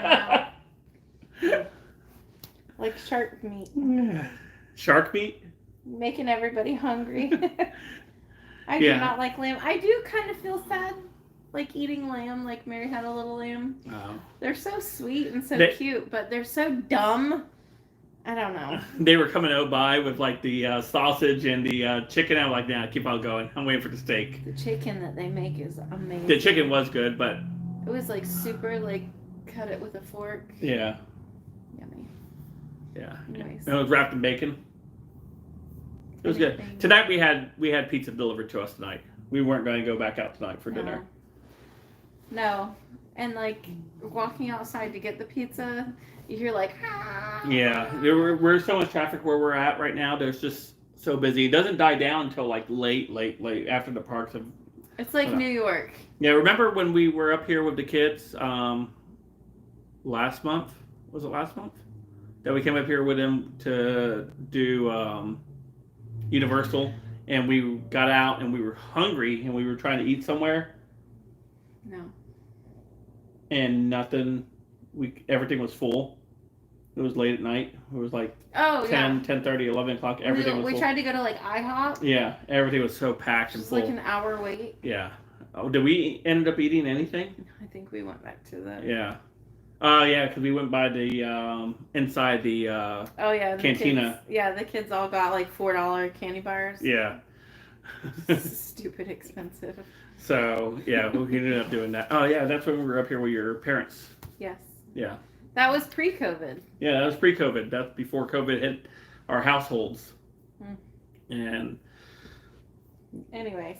mouth. Like shark meat. Shark meat? Making everybody hungry. I do Yeah. not like lamb. I do kind of feel sad, like eating lamb, like Mary had a little lamb. Oh. They're so sweet and so They- cute, but they're so dumb. I don't know. They were coming out by with like the sausage and the chicken. I'm like, nah, keep on going. I'm waiting for the steak. The chicken that they make is amazing. The chicken was good, but It was like super, like, cut it with a fork. yeah, Yummy. yeah. Nice. And it was wrapped in bacon. It was good. Anything. Tonight we had pizza delivered to us tonight. We weren't going to go back out tonight for dinner. No. And like walking outside to get the pizza, you hear like, ah. Yeah, we're so much traffic where we're at right now. There's just so busy. It doesn't die down until like late after the parks have. It's like New York. Yeah, remember when we were up here with the kids last month? Was it last month? That we came up here with them to do Universal, and we got out and we were hungry and we were trying to eat somewhere No. and nothing. Everything was full. It was late at night. It was like Oh, 10, 10:30, 11 o'clock. Everything was we full. tried to go to like IHOP. Yeah, everything was so packed and Just full. like an hour wait. Yeah. Oh, did we end up eating anything? I think we went back to the. Yeah. Yeah, because we went by the inside the Oh yeah. The Cantina. Kids, the kids all got like $4 candy bars. yeah. Stupid expensive. So yeah, we ended up doing that. Oh yeah, that's when we were up here with your parents. Yes. Yeah. That was pre-COVID. Yeah, that was pre-COVID. That's before COVID hit our households. Hmm. And Anyways.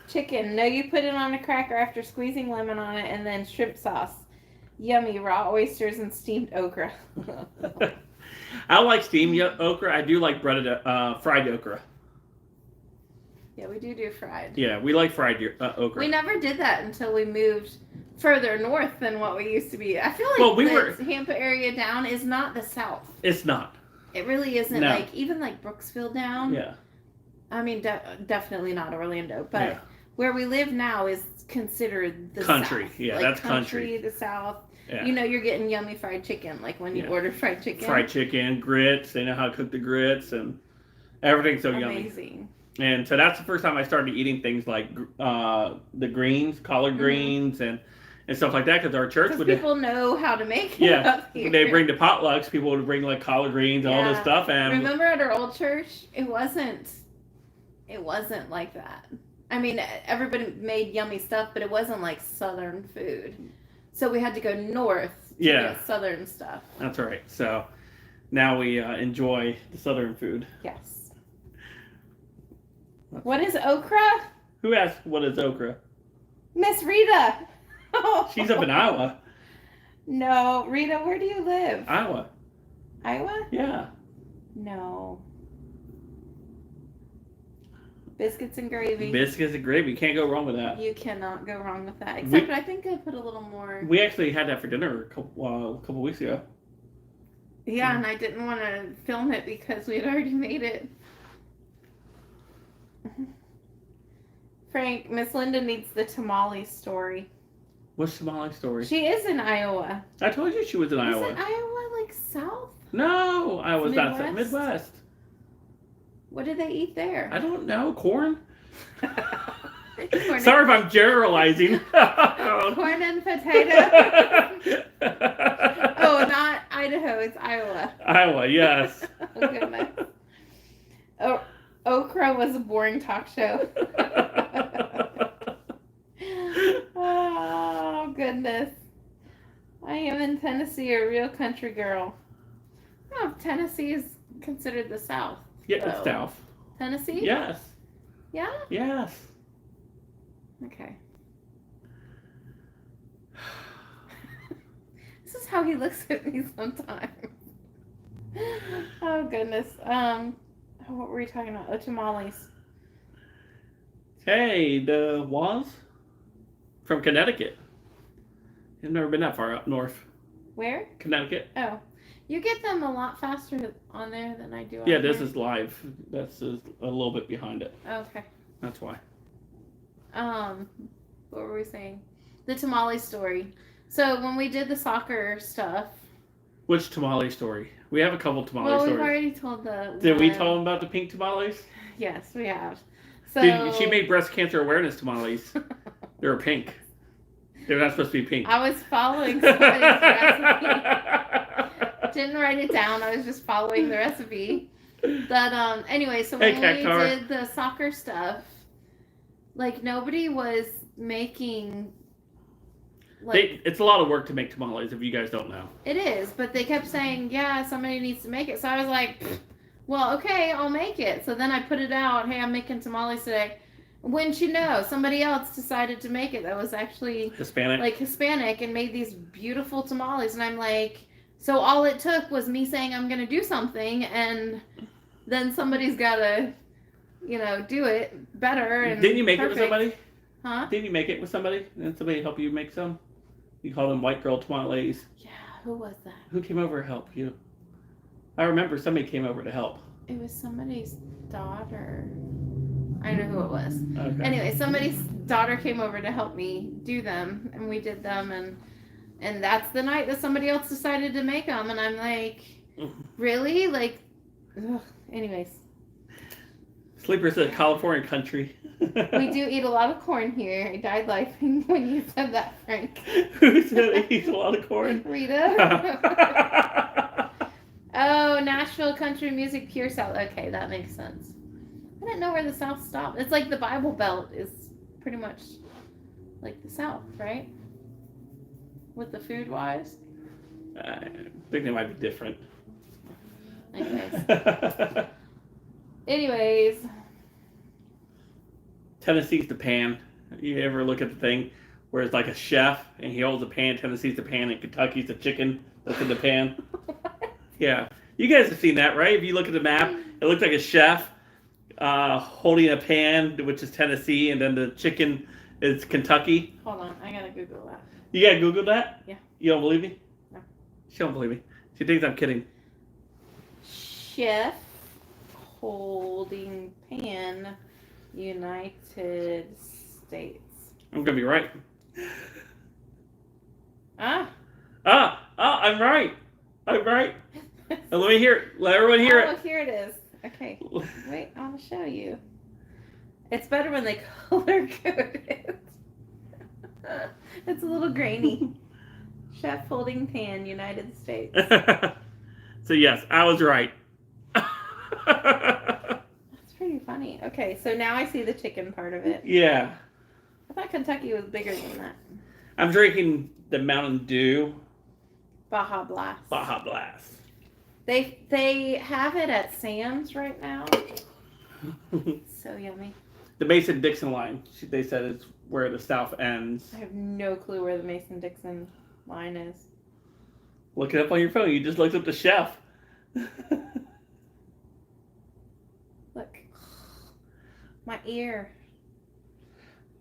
Chicken. No, you put it on a cracker after squeezing lemon on it, and then shrimp sauce. Yummy raw oysters and steamed okra. I like steamed okra. I do like fried okra. Yeah, we do fried. Yeah, we like fried okra. We never did that until we moved further north than what we used to be. I feel like Well, we the were- Tampa area down is not the South. It's not. It really isn't. No. Like even like Brooksville down. Yeah. I mean, definitely not Orlando, but Yeah. where we live now is considered the Country. South. Yeah, Like that's country. The South. Yeah. You know, you're getting yummy fried chicken, like when you Yeah. order fried chicken. Fried chicken, grits. They know how to cook the grits, and everything's so yummy. Amazing. And so that's the first time I started eating things like the greens, collard greens, and stuff like that. Because our church Because would, people know how to make it yeah, up here. they bring the potlucks. People would bring like collard greens and all this Yeah. stuff. And Remember at our old church, it wasn't like that. I mean, everybody made yummy stuff, but it wasn't like Southern food. So we had to go north to Yeah. get Southern stuff. that's right. So now we enjoy the Southern food. Yes. What is okra? Who asked what is okra? Miss Rita. She's up in Iowa. No, Rita, where do you live? Iowa. Iowa? Yeah. No. Biscuits and gravy. Biscuits and gravy. Can't go wrong with that. You cannot go wrong with that. Except I think I put a little more. We actually had that for dinner a couple weeks ago. Yeah, and I didn't want to film it because we had already made it. Frank, Miss Linda needs the tamale story. What's Somali story? She is in Iowa. I told you she was in Iowa. Isn't Iowa like south? No, I was not Midwest? Midwest. What do they eat there? I don't know. Corn? Corn Sorry if I'm generalizing. Corn and potato. Oh, not Idaho. It's Iowa. Iowa, yes. Oh, goodness. Oh, Okra was a boring talk show. Oh, goodness. I am in Tennessee, a real country girl. Oh, Tennessee is considered the South. Yeah, it's So- South. Tennessee? Yes. Yeah? Yes. Okay. This is how he looks at me sometimes. Oh, goodness. what were we talking about? Oh, tamales. Hey, the was from Connecticut. I've never been that far up north. Where? Connecticut. Oh, you get them a lot faster on there than I do on Yeah, this here. is live. This is a little bit behind it. Okay. That's why. What were we saying? The tamale story. So when we did the soccer stuff. Which tamale story? We have a couple tamale Well, we've stories. already told the. Did we one. tell them about the pink tamales? Yes, we have. So She made breast cancer awareness tamales. They were pink. They're not supposed to be pink. I was following somebody's recipe. Didn't write it down. I was just following the recipe. But anyway, so when we did the soccer stuff, like nobody was making. Like, it's a lot of work to make tamales if you guys don't know. It is, but they kept saying, yeah, somebody needs to make it. So I was like, well, okay, I'll make it. So then I put it out. Hey, I'm making tamales today. Wouldn't you know, somebody else decided to make it that was actually Hispanic and made these beautiful tamales. And I'm like, so all it took was me saying I'm going to do something, and then somebody's got to, do it better. And didn't you make it with somebody? Huh? Didn't you make it with somebody? Didn't somebody help you make some? You called them white girl tamales. Yeah, who was that? Who came over to help you? I remember somebody came over to help. It was somebody's daughter. I know who it was. Okay. Anyway, somebody's daughter came over to help me do them, and we did them, and that's the night that somebody else decided to make them, and I'm like, really? Like, ugh. Anyways. Sleeper's a California country. We do eat a lot of corn here. I died laughing when you said that, Frank. Who said he eats a lot of corn? Rita. Oh, Nashville country music, pure South. Okay, that makes sense. I didn't know where the South stopped. It's like the Bible Belt is pretty much like the South, right? With the food wise. I think they might be different. Anyways. Tennessee's the pan. You ever look at the thing where it's like a chef and he holds a pan? Tennessee's the pan and Kentucky's the chicken that's in the pan. Yeah. You guys have seen that, right? If you look at the map, it looks like a chef holding a pan, which is Tennessee, and then the chicken is Kentucky. Hold on, I gotta Google that. You gotta Google that? Yeah. You don't believe me? No. She don't believe me. She thinks I'm kidding. Chef holding pan, United States. I'm gonna be right. I'm right. I'm right. Let me hear it. Let everyone hear it. Here it is. Okay. Wait, I'll show you. It's better when they color code it. It's a little grainy. Chef holding pan, United States. So yes, I was right. That's pretty funny. Okay, so now I see the chicken part of it. Yeah. I thought Kentucky was bigger than that. I'm drinking the Mountain Dew. Baja Blast. Baja Blast. They have it at Sam's right now. So yummy. The Mason-Dixon line. They said it's where the South ends. I have no clue where the Mason-Dixon line is. Look it up on your phone. You just looked up the chef. Look. My ear.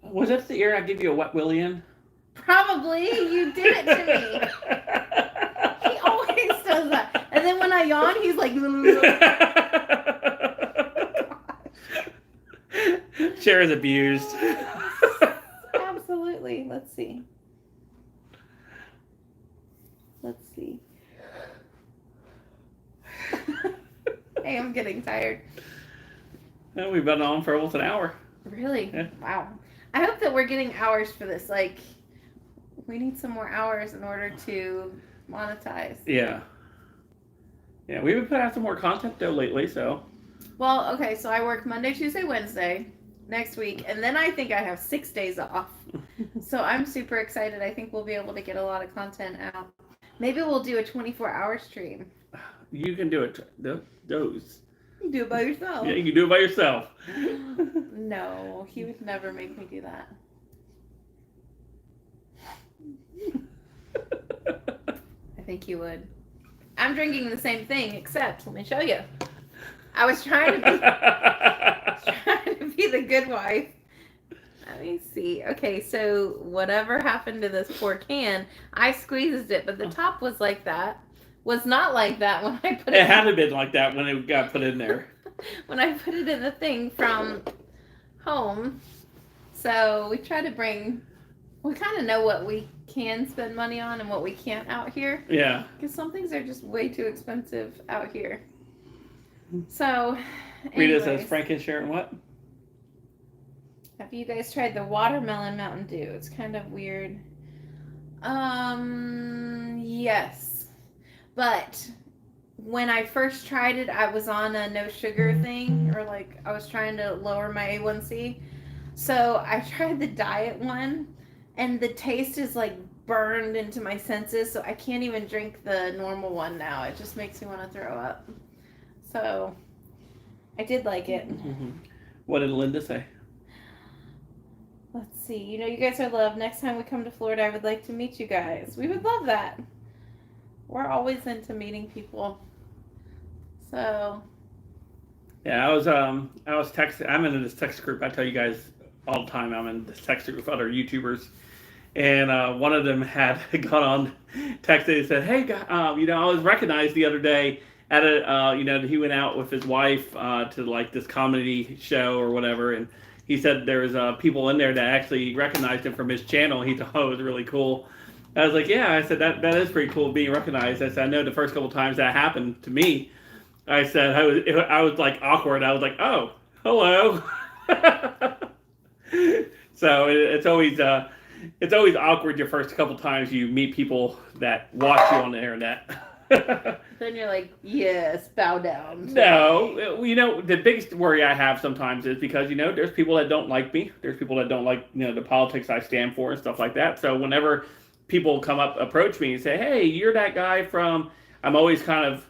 Was that the ear I gave you a wet willy in? Probably. You did it to me. He always does that. And then when I yawn, he's like... Cher is abused. Absolutely. Let's see. Hey, I'm getting tired. Well, we've been on for almost an hour. Really? Yeah. Wow. I hope that we're getting hours for this. Like, we need some more hours in order to monetize. Yeah. Yeah, we've been putting out some more content though lately, so. Well, okay, so I work Monday, Tuesday, Wednesday next week, and then I think I have 6 days off. So I'm super excited. I think we'll be able to get a lot of content out. Maybe we'll do a 24-hour stream. You can do it. Those. You do it by yourself. Yeah, you can do it by yourself. No, he would never make me do that. I think he would. I'm drinking the same thing, except, let me show you. I was trying to be the good wife. Let me see. Okay, so whatever happened to this poor can, I squeezed it, but the top was like that. Was not like that when I put it. It hadn't been like that when it got put in there. When I put it in the thing from home. So we try to bring. We kind of know what we can spend money on and what we can't out here. Yeah. Because some things are just way too expensive out here. So, Rita says anyways, Frank and Sharon what? have you guys tried the watermelon Mountain Dew? It's kind of weird. Yes. But when I first tried it, I was on a no sugar thing, or like I was trying to lower my A1C. So I tried the diet one, and the taste is like burned into my senses, so I can't even drink the normal one now. It just makes me want to throw up. So I did like it. Mm-hmm. What did Linda say? Let's see. You know, you guys are loved. Next time we come to Florida, I would like to meet you guys. We would love that. We're always into meeting people. So. Yeah, I was texting. I'm in this text group. I tell you guys all the time. I'm in this text group with other YouTubers, and one of them had gone on texting and said, "Hey, I was recognized the other day at a, he went out with his wife to like this comedy show or whatever, and he said there was people in there that actually recognized him from his channel. He thought it was really cool." I was like, "Yeah," I said that is pretty cool being recognized. I said, "I know the first couple times that happened to me." I said I was like awkward. I was like, "Oh, hello." So it's always awkward your first couple times you meet people that watch you on the internet. Then you're like, yes, bow down. No, the biggest worry I have sometimes is because there's people that don't like me. There's people that don't like the politics I stand for and stuff like that. So whenever people approach me and say, "Hey, you're that guy from," I'm always kind of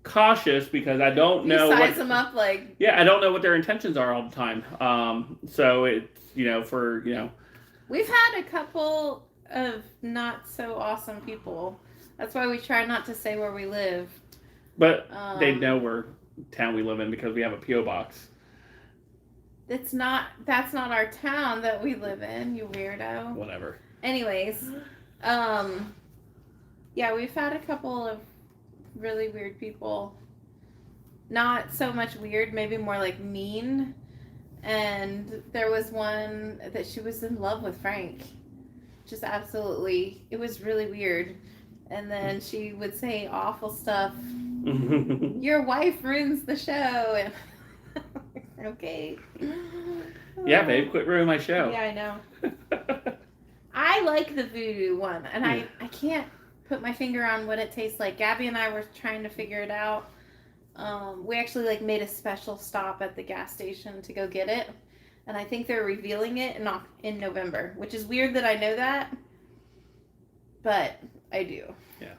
cautious because I don't know. You size them up like. Yeah, I don't know what their intentions are all the time. So it's We've had a couple of not so awesome people. That's why we try not to say where we live. But they know where town we live in because we have a P.O. box. That's not our town that we live in, you weirdo. Whatever. Anyways, yeah, we've had a couple of really weird people. Not so much weird, maybe more like mean. And there was one that she was in love with Frank. Just absolutely, it was really weird. And then she would say awful stuff. Your wife ruins the show. And okay. Yeah, babe, quit ruining my show. Yeah, I know. I like the voodoo one, and I can't put my finger on what it tastes like. Gabby and I were trying to figure it out. We actually made a special stop at the gas station to go get it, and I think they're revealing it in November, which is weird that I know that, but I do. Yeah.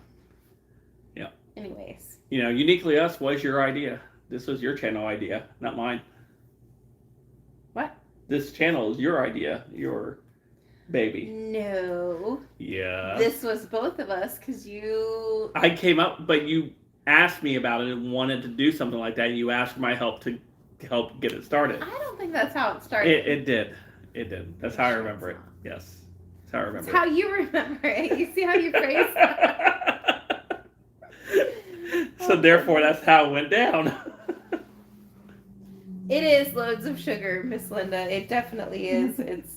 Yeah. Anyways. Uniquely Us was your idea. This was your channel idea, not mine. What? This channel is your idea, your baby. No. Yeah. This was both of us because you. I came up, but you asked me about it and wanted to do something like that. And you asked for my help to help get it started. I don't think that's how it started. It did. It did. That's how I remember it. Yes. That's how I remember it. That's how you remember it. You see how you phrase that? So therefore, that's how it went down. It is loads of sugar, Miss Linda. It definitely is. It's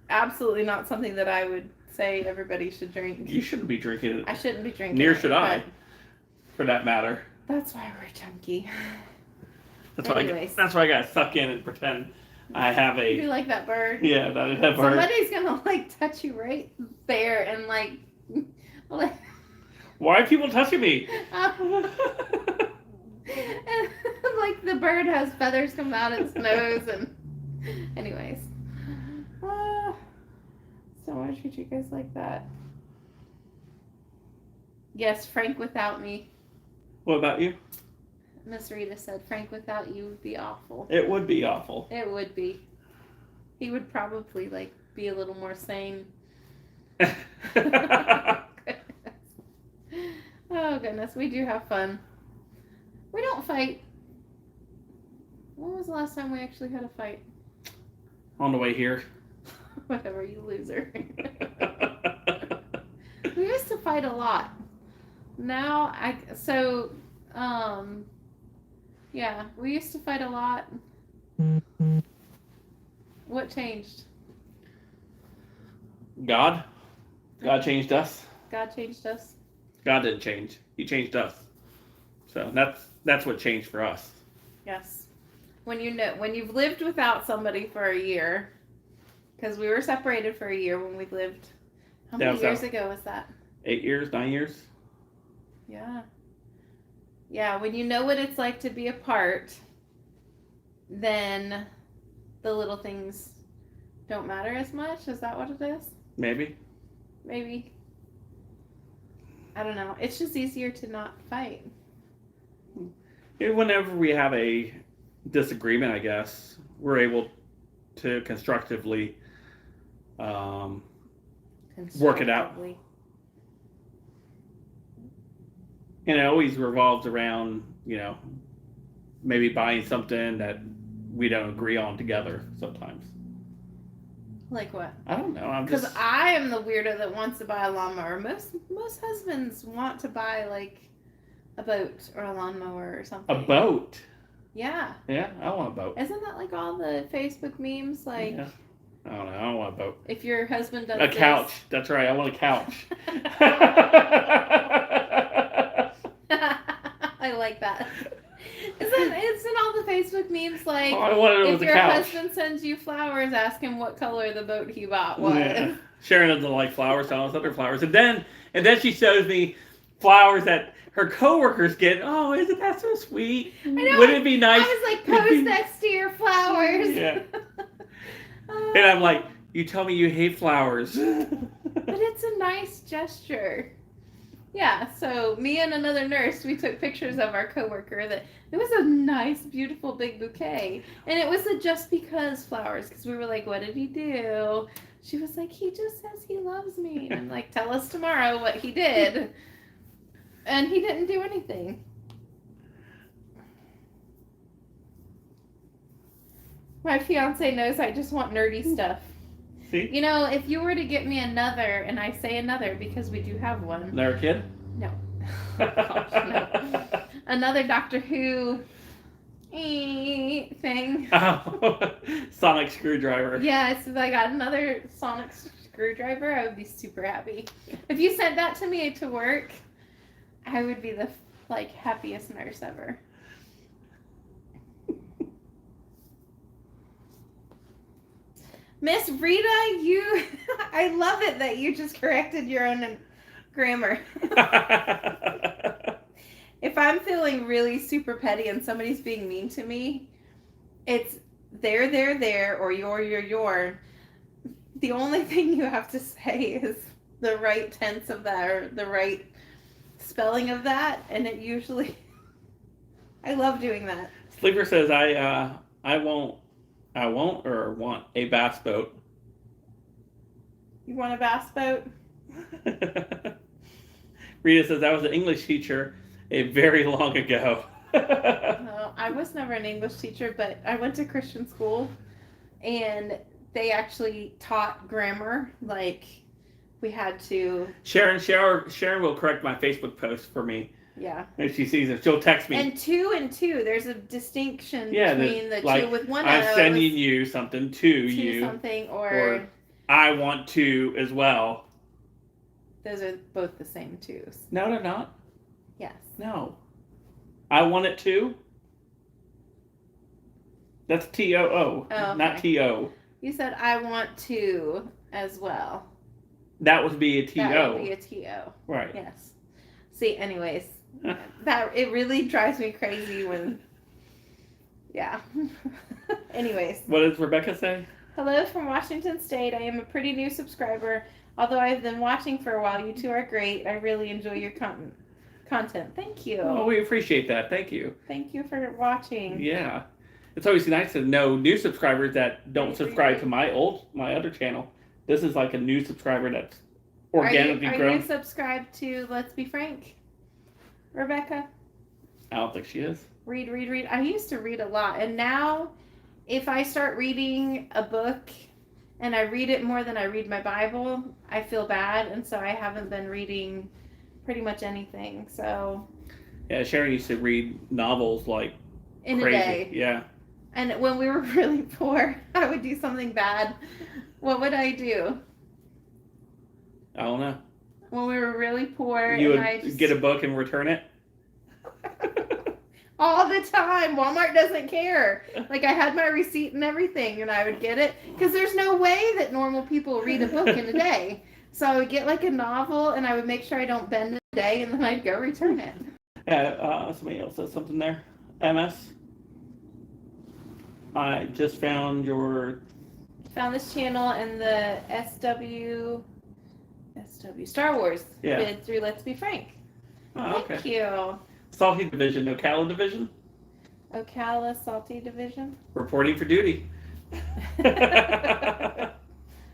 absolutely not something that I would say everybody should drink. You shouldn't be drinking it. I shouldn't be drinking Near it. should I, for that matter. That's why we're junky. That's why I gotta suck in and pretend I have a. You like that bird? Yeah, that bird. Somebody's gonna touch you right there and Why are people touching me? And, the bird has feathers come out its nose and. Anyways. So why treat you guys like that? Yes, Frank without me. What about you? Miss Rita said Frank without you would be awful. It would be awful. It would be. He would probably be a little more sane. Oh goodness, we do have fun. fight. When was the last time we actually had a fight? On the way here. Whatever, you loser. We used to fight a lot. Now, yeah, we used to fight a lot. What changed? God changed us. God changed us. God didn't change. He changed us. So that's what changed for us. Yes. When you've lived without somebody for a year, because we were separated for a year when we lived. How many years ago was that? 8 years, 9 years. Yeah. Yeah, when you know what it's like to be apart, then the little things don't matter as much. Is that what it is? Maybe. Maybe. I don't know. It's just easier to not fight. Whenever we have a disagreement, I guess, we're able to constructively work it out. And it always revolves around, maybe buying something that we don't agree on together sometimes. Like what? I don't know. Because I am the weirdo that wants to buy a lawnmower. Most husbands want to buy like a boat or a lawnmower or something. A boat? Yeah. Yeah, I want a boat. Isn't that like all the Facebook memes? Like, yeah. I don't know. I don't want a boat. If your husband does a couch. That's right. I want a couch. I like that. Isn't all the Facebook memes like, I wanted it if was your a couch. husband sends you flowers, ask him what color the boat he bought was. Yeah. Sharon doesn't like flowers, so I want other flowers. And then she shows me flowers that her coworkers get. Oh, isn't that so sweet? I know. Wouldn't it be nice? I was like, pose next to your flowers. Yeah. And I'm like, you tell me you hate flowers. But it's a nice gesture. Yeah, so me and another nurse, we took pictures of our coworker that it was a nice, beautiful big bouquet. And it was the just because flowers, because we were like, what did he do? She was like, he just says he loves me. And I'm like, tell us tomorrow what he did. And he didn't do anything. My fiance knows I just want nerdy stuff. See? You know, if you were to get me another, and I say another because we do have one. Another kid? No. Oh, gosh, no. Another Doctor Who thing. Oh, sonic screwdriver. Yes, if I got another sonic screwdriver, I would be super happy. If you sent that to me to work, I would be the happiest nurse ever. Miss Rita, I love it that you just corrected your own grammar. If I'm feeling really super petty and somebody's being mean to me, it's there, or your. The only thing you have to say is the right tense of that or the right spelling of that, and it usually, I love doing that. Sleeper says, I won't want a bass boat. You want a bass boat? Rita says, I was an English teacher a very long ago. No, I was never an English teacher, but I went to Christian school, and they actually taught grammar. Like, we had to... Sharon will correct my Facebook post for me. Yeah. If she sees it, she'll text me. And two, there's a distinction between the two with one I'm O. sending you something to you. Something, or I want to as well. Those are both the same twos. No, they're not. Yes. No. I want it to. That's TOO, not TO. You said I want to as well. That would be a TO. That would be a TO. Right. Yes. See, anyways, that it really drives me crazy when. Yeah. Anyways. What does Rebecca say? Hello from Washington State. I am a pretty new subscriber. Although I've been watching for a while, you two are great. I really enjoy your content. Thank you. Oh, we appreciate that. Thank you. Thank you for watching. Yeah. It's always nice to know new subscribers that don't subscribe to my other channel. This is like a new subscriber that's organically grown. Are you subscribed to Let's Be Frank, Rebecca? I don't think she is. Read. I used to read a lot, and now if I start reading a book and I read it more than I read my Bible, I feel bad, and so I haven't been reading pretty much anything. So Yeah, Sharon used to read novels like in crazy. a day. Yeah. And when we were really poor, I would do something bad. What would I do? I don't know. When we were really poor, You and would I just get a book and return it? all the time. Walmart doesn't care. Like, I had my receipt and everything, and I would get it because there's no way that normal people read a book in a day. So I would get like a novel, and I would make sure I don't bend a day, and then I'd go return it. Yeah, somebody else said something there. MS. I just found your. Found this channel and the SW Star Wars Yeah. bid through Let's Be Frank. Oh, Thank okay. you. Salty Division, Ocala Division. Ocala Salty Division. Reporting for duty.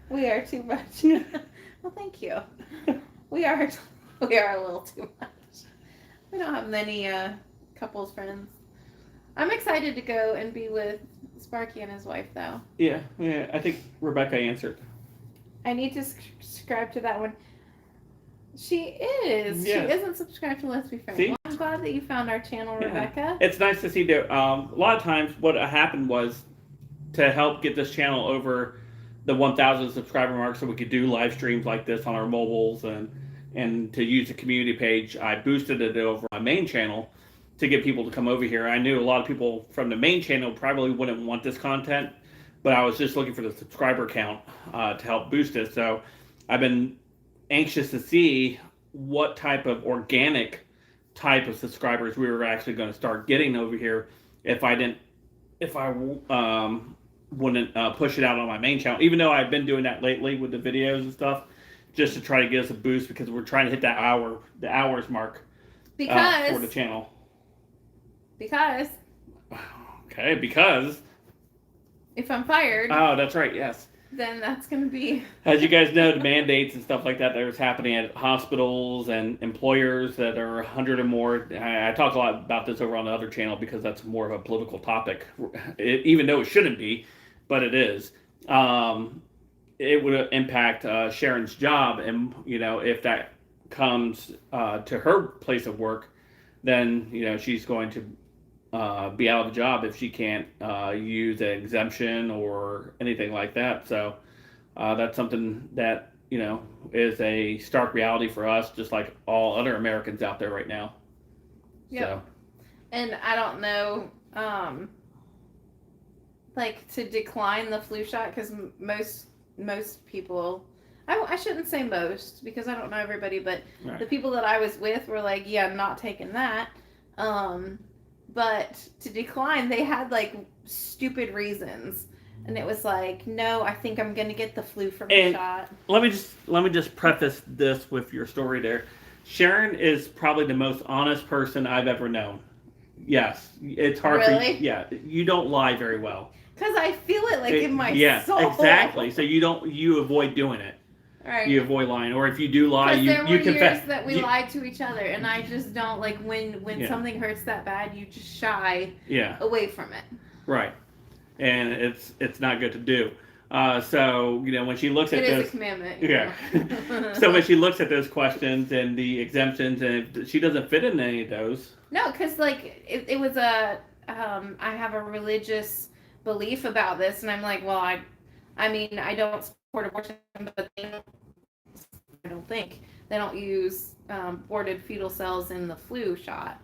We are too much. Well, thank you. We are a little too much. We don't have many couples friends. I'm excited to go and be with Sparky and his wife, though. Yeah, I think Rebecca answered. I need to subscribe to that one. She is. Yeah. She isn't subscribed to Let's Be Friends. See? Well, I'm glad that you found our channel, Yeah. Rebecca. It's nice to see that a lot of times what happened was to help get this channel over the 1,000 subscriber mark so we could do live streams like this on our mobiles and to use the community page. I boosted it over my main channel to get people to come over here. I knew a lot of people from the main channel probably wouldn't want this content, but I was just looking for the subscriber count to help boost it. So I've been anxious to see what type of organic type of subscribers we were actually going to start getting over here if I wouldn't push it out on my main channel, even though I've been doing that lately with the videos and stuff, just to try to get us a boost because we're trying to hit the hours mark for the channel. Because Okay, because if I'm fired, oh, that's right, yes. then that's going to be. As you guys know, the mandates and stuff like that was happening at hospitals and employers that are 100 or more. I talk a lot about this over on the other channel because that's more of a political topic, even though it shouldn't be, but it is. It would impact Sharon's job, and if that comes to her place of work, then she's going to be out of a job if she can't use an exemption or anything like that. So that's something that is a stark reality for us, just like all other Americans out there right now. Yep. So. And I don't know, like, to decline the flu shot, because most people, I shouldn't say most because I don't know everybody, but Right. the people that I was with were like, yeah, I'm not taking that. But to decline, they had like stupid reasons. And it was like, no, I think I'm going to get the flu from the shot. Let me just preface this with your story there. Sharon is probably the most honest person I've ever known. Yes, it's hard Really? for you. Yeah, you don't lie very well. Because I feel it like in my yes, soul. exactly. So you avoid doing it. Right. You avoid lying, or if you do lie, you confess. Years that we lied to each other, and I just don't like when Yeah. something hurts that bad, you just shy Yeah, away from it. right. And it's not good to do. So when she looks at It is this, a commandment. yeah. So when she looks at those questions and the exemptions, and if she doesn't fit in any of those. No, because like it was a I have a religious belief about this, and I'm like, well, I mean, I don't support abortion, but I don't think they don't use aborted fetal cells in the flu shot,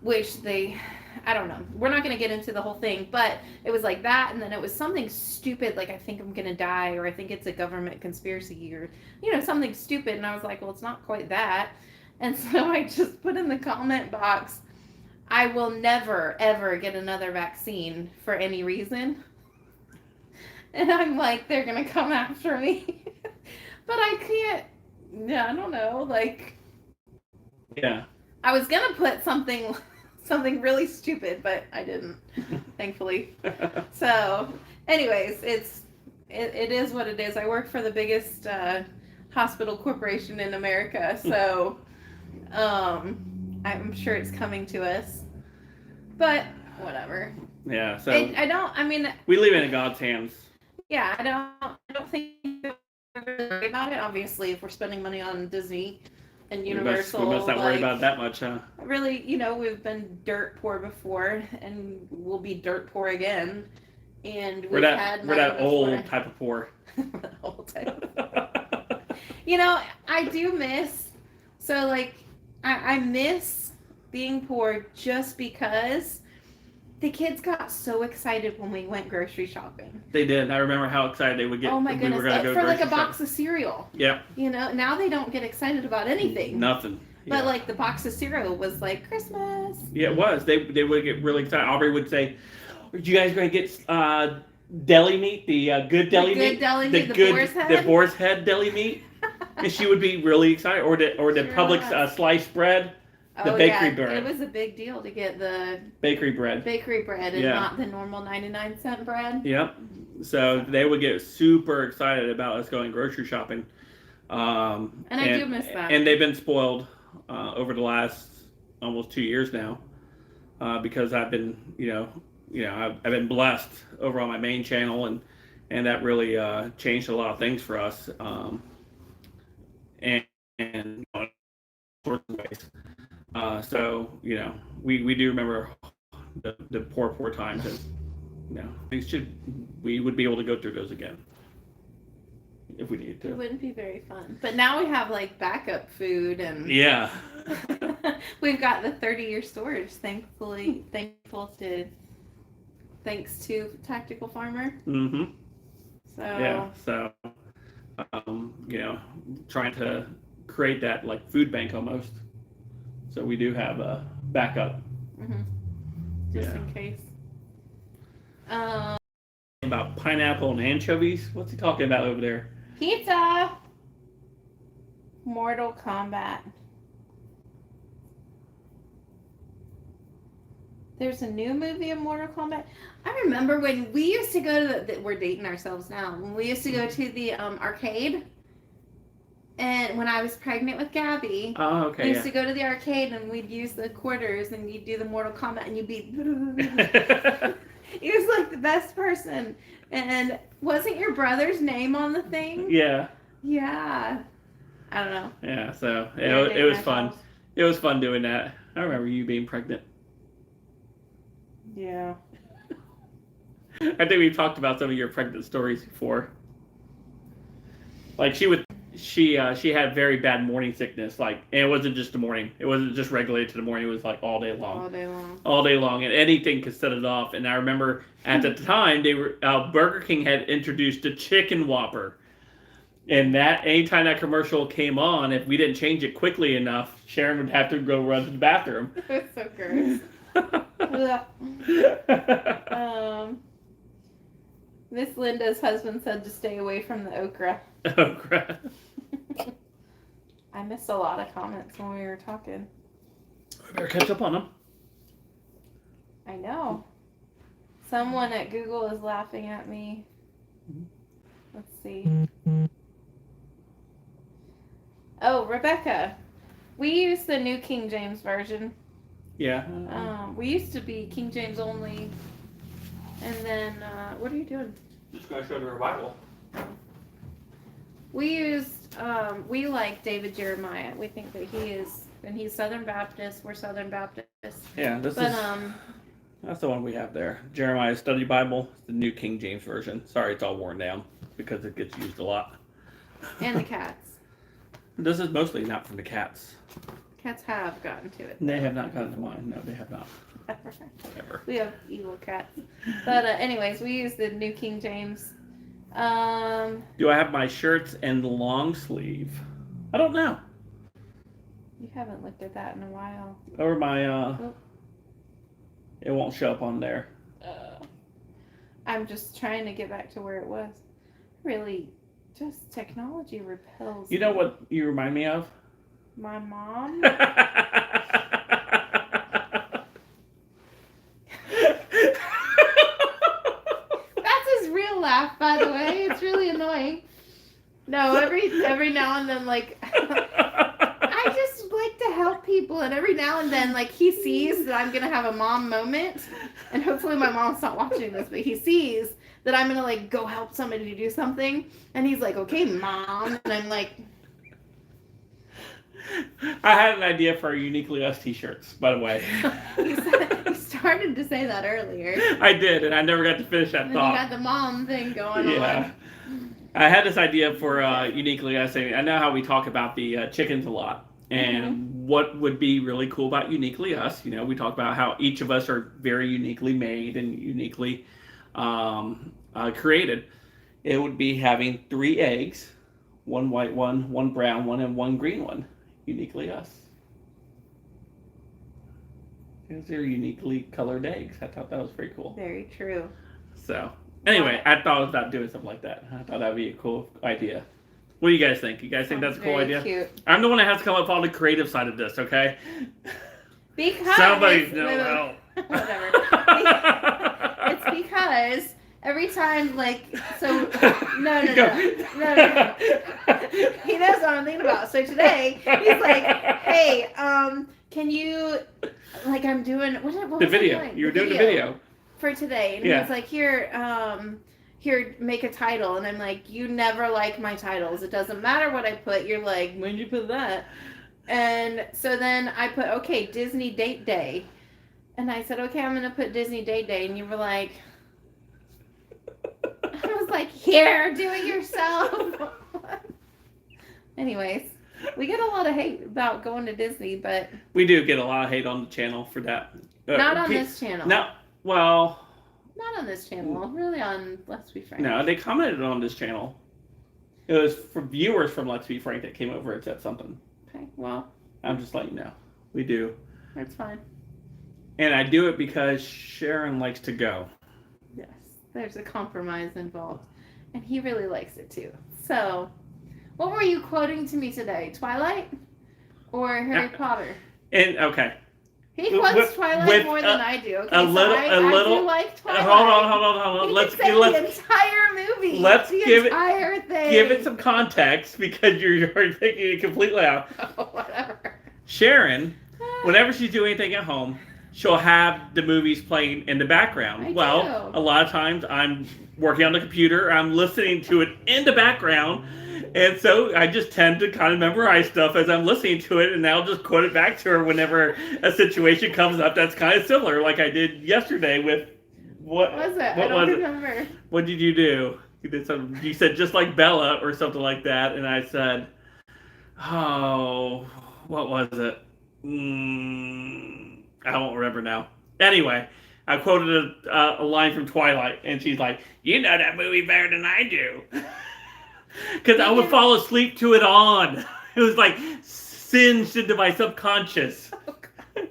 which I don't know. We're not going to get into the whole thing, but it was like that, and then it was something stupid, like I think I'm going to die, or I think it's a government conspiracy, or something stupid, and I was like, well, it's not quite that. And so I just put in the comment box, I will never, ever get another vaccine for any reason. And I'm like, they're going to come after me. But I can't, yeah, I don't know, like. Yeah. I was going to put something really stupid, but I didn't, thankfully. So, anyways, it is what it is. I work for the biggest hospital corporation in America, so I'm sure it's coming to us. But whatever. Yeah, so I don't. I mean, we leave it in God's hands. yeah, I don't think we're really worried about it. Obviously, if we're spending money on Disney and Universal, We must not worry like, about it that much, huh? really, we've been dirt poor before, and we'll be dirt poor again. And We're that old type of poor. old type. I do miss. So like, I miss being poor just because the kids got so excited when we went grocery shopping. They did. I remember how excited they would get. Oh my when goodness! We were gonna go For like a grocery box of cereal. Yep. Now they don't get excited about anything. Nothing. But Yeah. like the box of cereal was like Christmas. Yeah, it was. They would get really excited. Aubrey would say, "Are you guys going to get deli meat? The good deli The meat? good deli meat, the boar's head? The boar's head deli meat?" And she would be really excited. Or the Sure Publix was. sliced bread, the Oh bakery yeah, bread, it was a big deal to get the bakery bread. bakery bread and Yeah. not the normal 99-cent bread. Yep. So they would get super excited about us going grocery shopping. And I do miss that. And they've been spoiled over the last almost 2 years now because I've been, I've been blessed over on my main channel, and that really changed a lot of things for us. And in all sorts of ways. So we do remember the poor times, and we would be able to go through those again if we needed It to. wouldn't be very fun. But now we have like backup food and Yeah. we've got the 30-year storage, thanks to Tactical Farmer. Mm-hmm. So Yeah. So, trying to create that like food bank almost. So we do have a backup. just Yeah. in case. About pineapple and anchovies. What's he talking about over there? Pizza. Mortal Kombat. There's a new movie of Mortal Kombat. I remember when we used to go to we're dating ourselves now. When we used to go to the arcade, and when I was pregnant with Gabby, Oh, we okay. used to go to the arcade and we'd use the quarters and you'd do the Mortal Kombat and you'd be. Yeah. He was like the best person. And wasn't your brother's name on the thing? Yeah. Yeah. I don't know. Yeah. So We're it was dating fun. ourselves. It was fun doing that. I remember you being pregnant. Yeah. I think we've talked about some of your pregnant stories before. Like she had very bad morning sickness. Like, and it wasn't just the morning. It wasn't just regulated to the morning. It was like all day long. All day long. All day long, and anything could set it off. And I remember at the time Burger King had introduced a chicken Whopper, and that anytime that commercial came on, if we didn't change it quickly enough, Sharon would have to go run to the bathroom. It was so gross. Miss Linda's husband said to stay away from the okra. Okra. I missed a lot of comments when we were talking. We better catch up on them. I know. Someone at Google is laughing at me. Let's see. Oh, Rebecca. We use the New King James Version. Yeah. We used to be King James only. And then, what are you doing? Just gonna show the revival. We used, we like David Jeremiah. We think that he is, and he's Southern Baptist. We're Southern Baptist. Yeah, But, that's the one we have there. Jeremiah's Study Bible, the New King James Version. Sorry, it's all worn down because it gets used a lot. and the cats. This is mostly not from the cats. Cats have gotten to it. They have not gotten to mine. No, they have not. Ever. We have evil cats. But anyways, we use the New King James. Do I have my shirts and long sleeve? I don't know. You haven't looked at that in a while. Or my it won't show up on there. I'm just trying to get back to where it was. Really, just technology repels You know me. what you remind me of? My mom? That's his real laugh, by the way. It's really annoying. No, every now and then, like, I just like to help people people, and every now and then, like, he sees that I'm gonna have a mom moment, and hopefully my mom's not watching this, but he sees that I'm gonna, like, go help somebody to do something, and he's like, okay, Mom, and I'm like... I had an idea for Uniquely Us t-shirts, by the way. He started to say that earlier. I did, and I never got to finish that And thought. you got the mom thing going on. I had this idea for Uniquely Us. I know how we talk about the chickens a lot. And what would be really cool about Uniquely Us, you know, we talk about how each of us are very uniquely made and uniquely created. It would be having 3 eggs, 1 white one, 1 brown one, and 1 green one. Uniquely Us. Because they're uniquely colored eggs. I thought that was pretty cool. Very true. So, anyway, I thought about doing something like that. I thought that would be a cool idea. What do you guys think? You guys think that's a cool idea? Cute. I'm the one that has to come up with all the creative side of this, okay? Because... Somebody's no help. Whatever. It's because every time, like, so... No. He knows what I'm thinking about. So today, he's like, hey, can you... Like, I'm doing... What the was video. I doing? You were doing the video. For today. And he was like, here, make a title. And I'm like, you never like my titles. It doesn't matter what I put. You're like, when'd you put that? And so then I put, okay, Disney Date Day. And I said, okay, I'm going to put Disney Date Day. And you were like... I was like, here, do it yourself. Anyways, we get a lot of hate about going to Disney, but... We do get a lot of hate on the channel for that. Not on this channel. No, well... Not on this channel. Really on Let's Be Frank. No, they commented on this channel. It was for viewers from Let's Be Frank that came over and said something. Okay, well... I'm just letting you know. We do. That's fine. And I do it because Sharon likes to go. Yes, there's a compromise involved. And he really likes it too. So, what were you quoting to me today? Twilight? Or Harry Potter? And, okay. He quotes Twilight more than I do. Okay, I do like Twilight. Hold on. Let's say the entire movie. Let's give entire thing. Give it some context because you're thinking it completely out. Oh, whatever. Sharon, whenever she's doing anything at home, she'll have the movies playing in the background. A lot of times I'm working on the computer, I'm listening to it in the background, and so I just tend to kind of memorize stuff as I'm listening to it, and I'll just quote it back to her whenever a situation comes up that's kind of similar, like I did yesterday with what was it? What I don't remember. What did you do? You did something. You said just like Bella or something like that, and I said, "Oh, what was it? I won't remember now." Anyway, I quoted a line from Twilight, and she's like, "You know that movie better than I do." Because I would fall asleep to it on. It was like singed into my subconscious. Oh, gosh.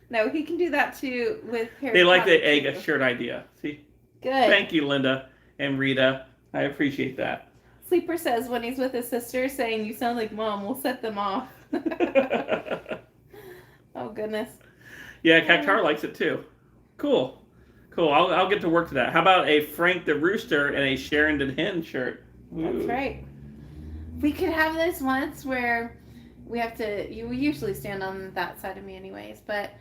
No, he can do that too with Harry They like Potter the egg too. shirt idea. See? Good. Thank you, Linda and Rita. I appreciate that. Sleeper says when he's with his sister saying, you sound like Mom, we'll set them off. Oh, goodness. Yeah, Cactar likes it too. Cool. I'll get to work to that. How about a Frank the Rooster and a Sharon the Hen shirt? Ooh. That's right. We could have this once where we have to, you usually stand on that side of me anyways, but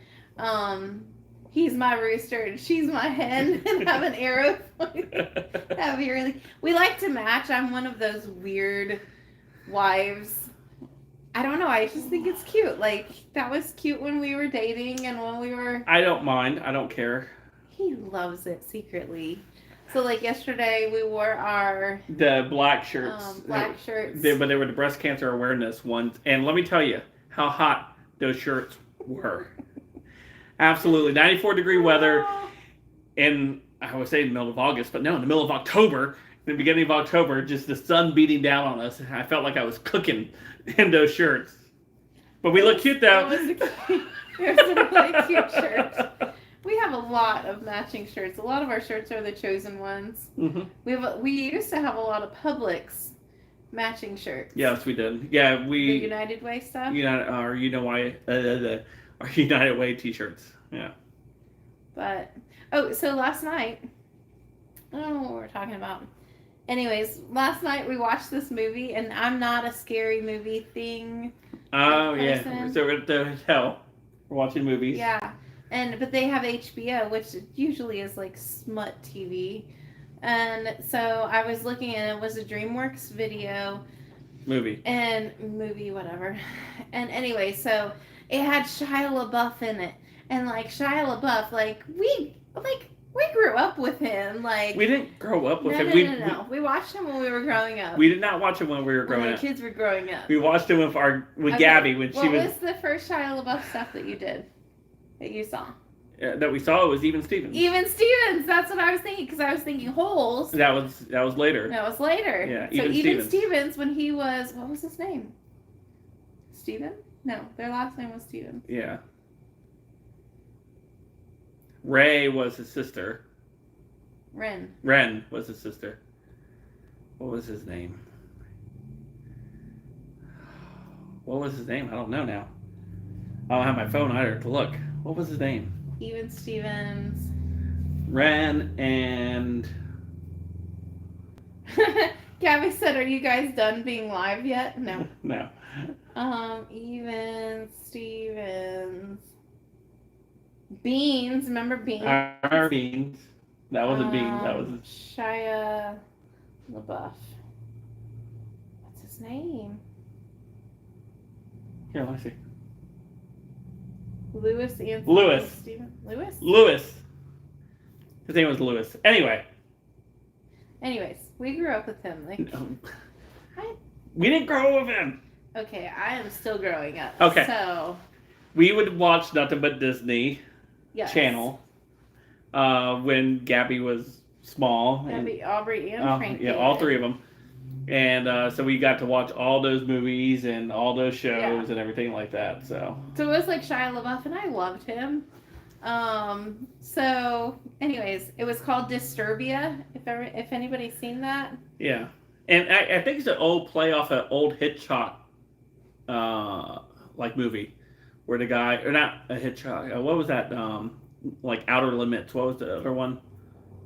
he's my rooster and she's my hen and have an arrow. That'd be really, we like to match. I'm one of those weird wives. I don't know. I just think it's cute. Like, that was cute when we were dating and when we were... I don't mind. I don't care. He loves it secretly. So, like, yesterday we wore the black shirts. Black shirts. But they were the breast cancer awareness ones. And let me tell you how hot those shirts were. Absolutely. 94-degree weather. And I would say in the middle of August, but no, in the middle of October. In the beginning of October, just the sun beating down on us. I felt like I was cooking in those shirts. But we look cute, though. It was a really cute shirt. We have a lot of matching shirts. A lot of our shirts are the chosen ones. Mm-hmm. We used to have a lot of Publix matching shirts. Yes, we did. Yeah, The United Way stuff. Our United Way t-shirts. Yeah. But so last night, I don't know what we're talking about. Anyways, last night we watched this movie, and I'm not a scary movie thing Oh yeah. person. So we're at the hotel. We're watching movies. Yeah, but they have HBO, which usually is like smut TV. And so I was looking and it was a DreamWorks video Movie. and movie, whatever. And anyway, so it had Shia LaBeouf in it, and like Shia LaBeouf, we grew up with him. Like We didn't grow up with no, him. no. We watched him when we were growing up. We did not watch him when we were growing when up. the kids were growing up. We watched him with Okay, Gabby when she what was was the first Shia LaBeouf stuff that you did? That you saw? that we saw. It was Even Stevens. Even Stevens. That's what I was thinking because I was thinking Holes. That was later. That was later. Yeah, So Even Even Stevens. Stevens when he was, what was his name? Steven? No, their last name was Stevens. Yeah. Ray was his sister. Ren was his sister. What was his name? What was his name? I don't know now. I don't have my phone either to look. What was his name? Even Stevens. Ren and Gabby said, "Are you guys done being live yet?" No. no. Even Stevens. Beans. Remember Beans? Our Beans. That wasn't Beans. That was Shia LaBeouf. What's his name? here. Let me see. Louis Anthony Louis. Steven. Louis? Lewis. His name was Lewis. Anyway. Anyways, we grew up with him. Like, We didn't grow up with him. okay, I am still growing up. Okay. So, We would watch nothing but Disney yes. Channel when Gabby was small. Gabby, Aubrey, and Frank. Yeah, all three of them. And so we got to watch all those movies and all those shows and everything like that. So it was like Shia LaBeouf, and I loved him. So, anyways, it was called Disturbia. If anybody's seen that. yeah, and I think it's an old play off an old Hitchcock like movie where the guy, or not a Hitchcock, what was that? Like Outer Limits. What was the other one?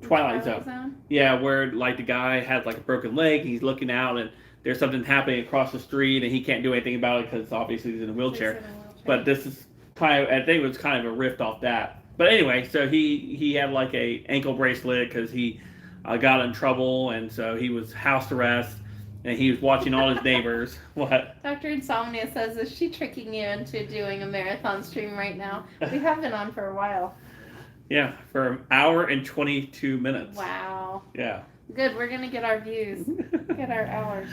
Twilight Zone. Yeah, where like the guy has like a broken leg, he's looking out and there's something happening across the street and he can't do anything about it because obviously he's in a wheelchair. But this is kind of, I think it was kind of a riff off that. But anyway, so he had like a ankle bracelet because he got in trouble and so he was house arrest and he was watching all his neighbors. What? Dr. Insomnia says, is she tricking you into doing a marathon stream right now? We have been on for a while. Yeah, for an hour and 22 minutes. Wow. Yeah. Good, we're going to get our views. Get our hours.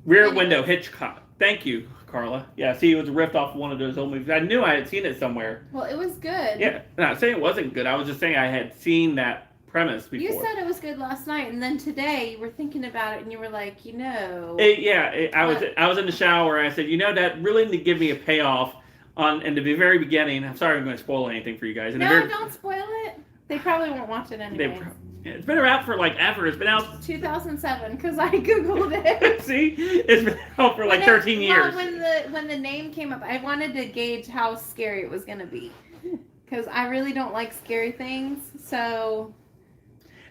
Rear Window, Hitchcock. Thank you, Carla. Yeah, see, it was ripped off one of those old movies. I knew I had seen it somewhere. Well, it was good. Yeah, not saying it wasn't good. I was just saying I had seen that premise before. You said it was good last night, and then today you were thinking about it, and you were like, I was in the shower, and I said, that really didn't give me a payoff in the very beginning. I'm sorry I'm going to spoil anything for you guys. Don't spoil it. They probably won't watch it anyway. It's been out for like ever. It's been out 2007 because I googled it. See, it's been out for like 13 years. When the name came up, I wanted to gauge how scary it was going to be because I really don't like scary things. So.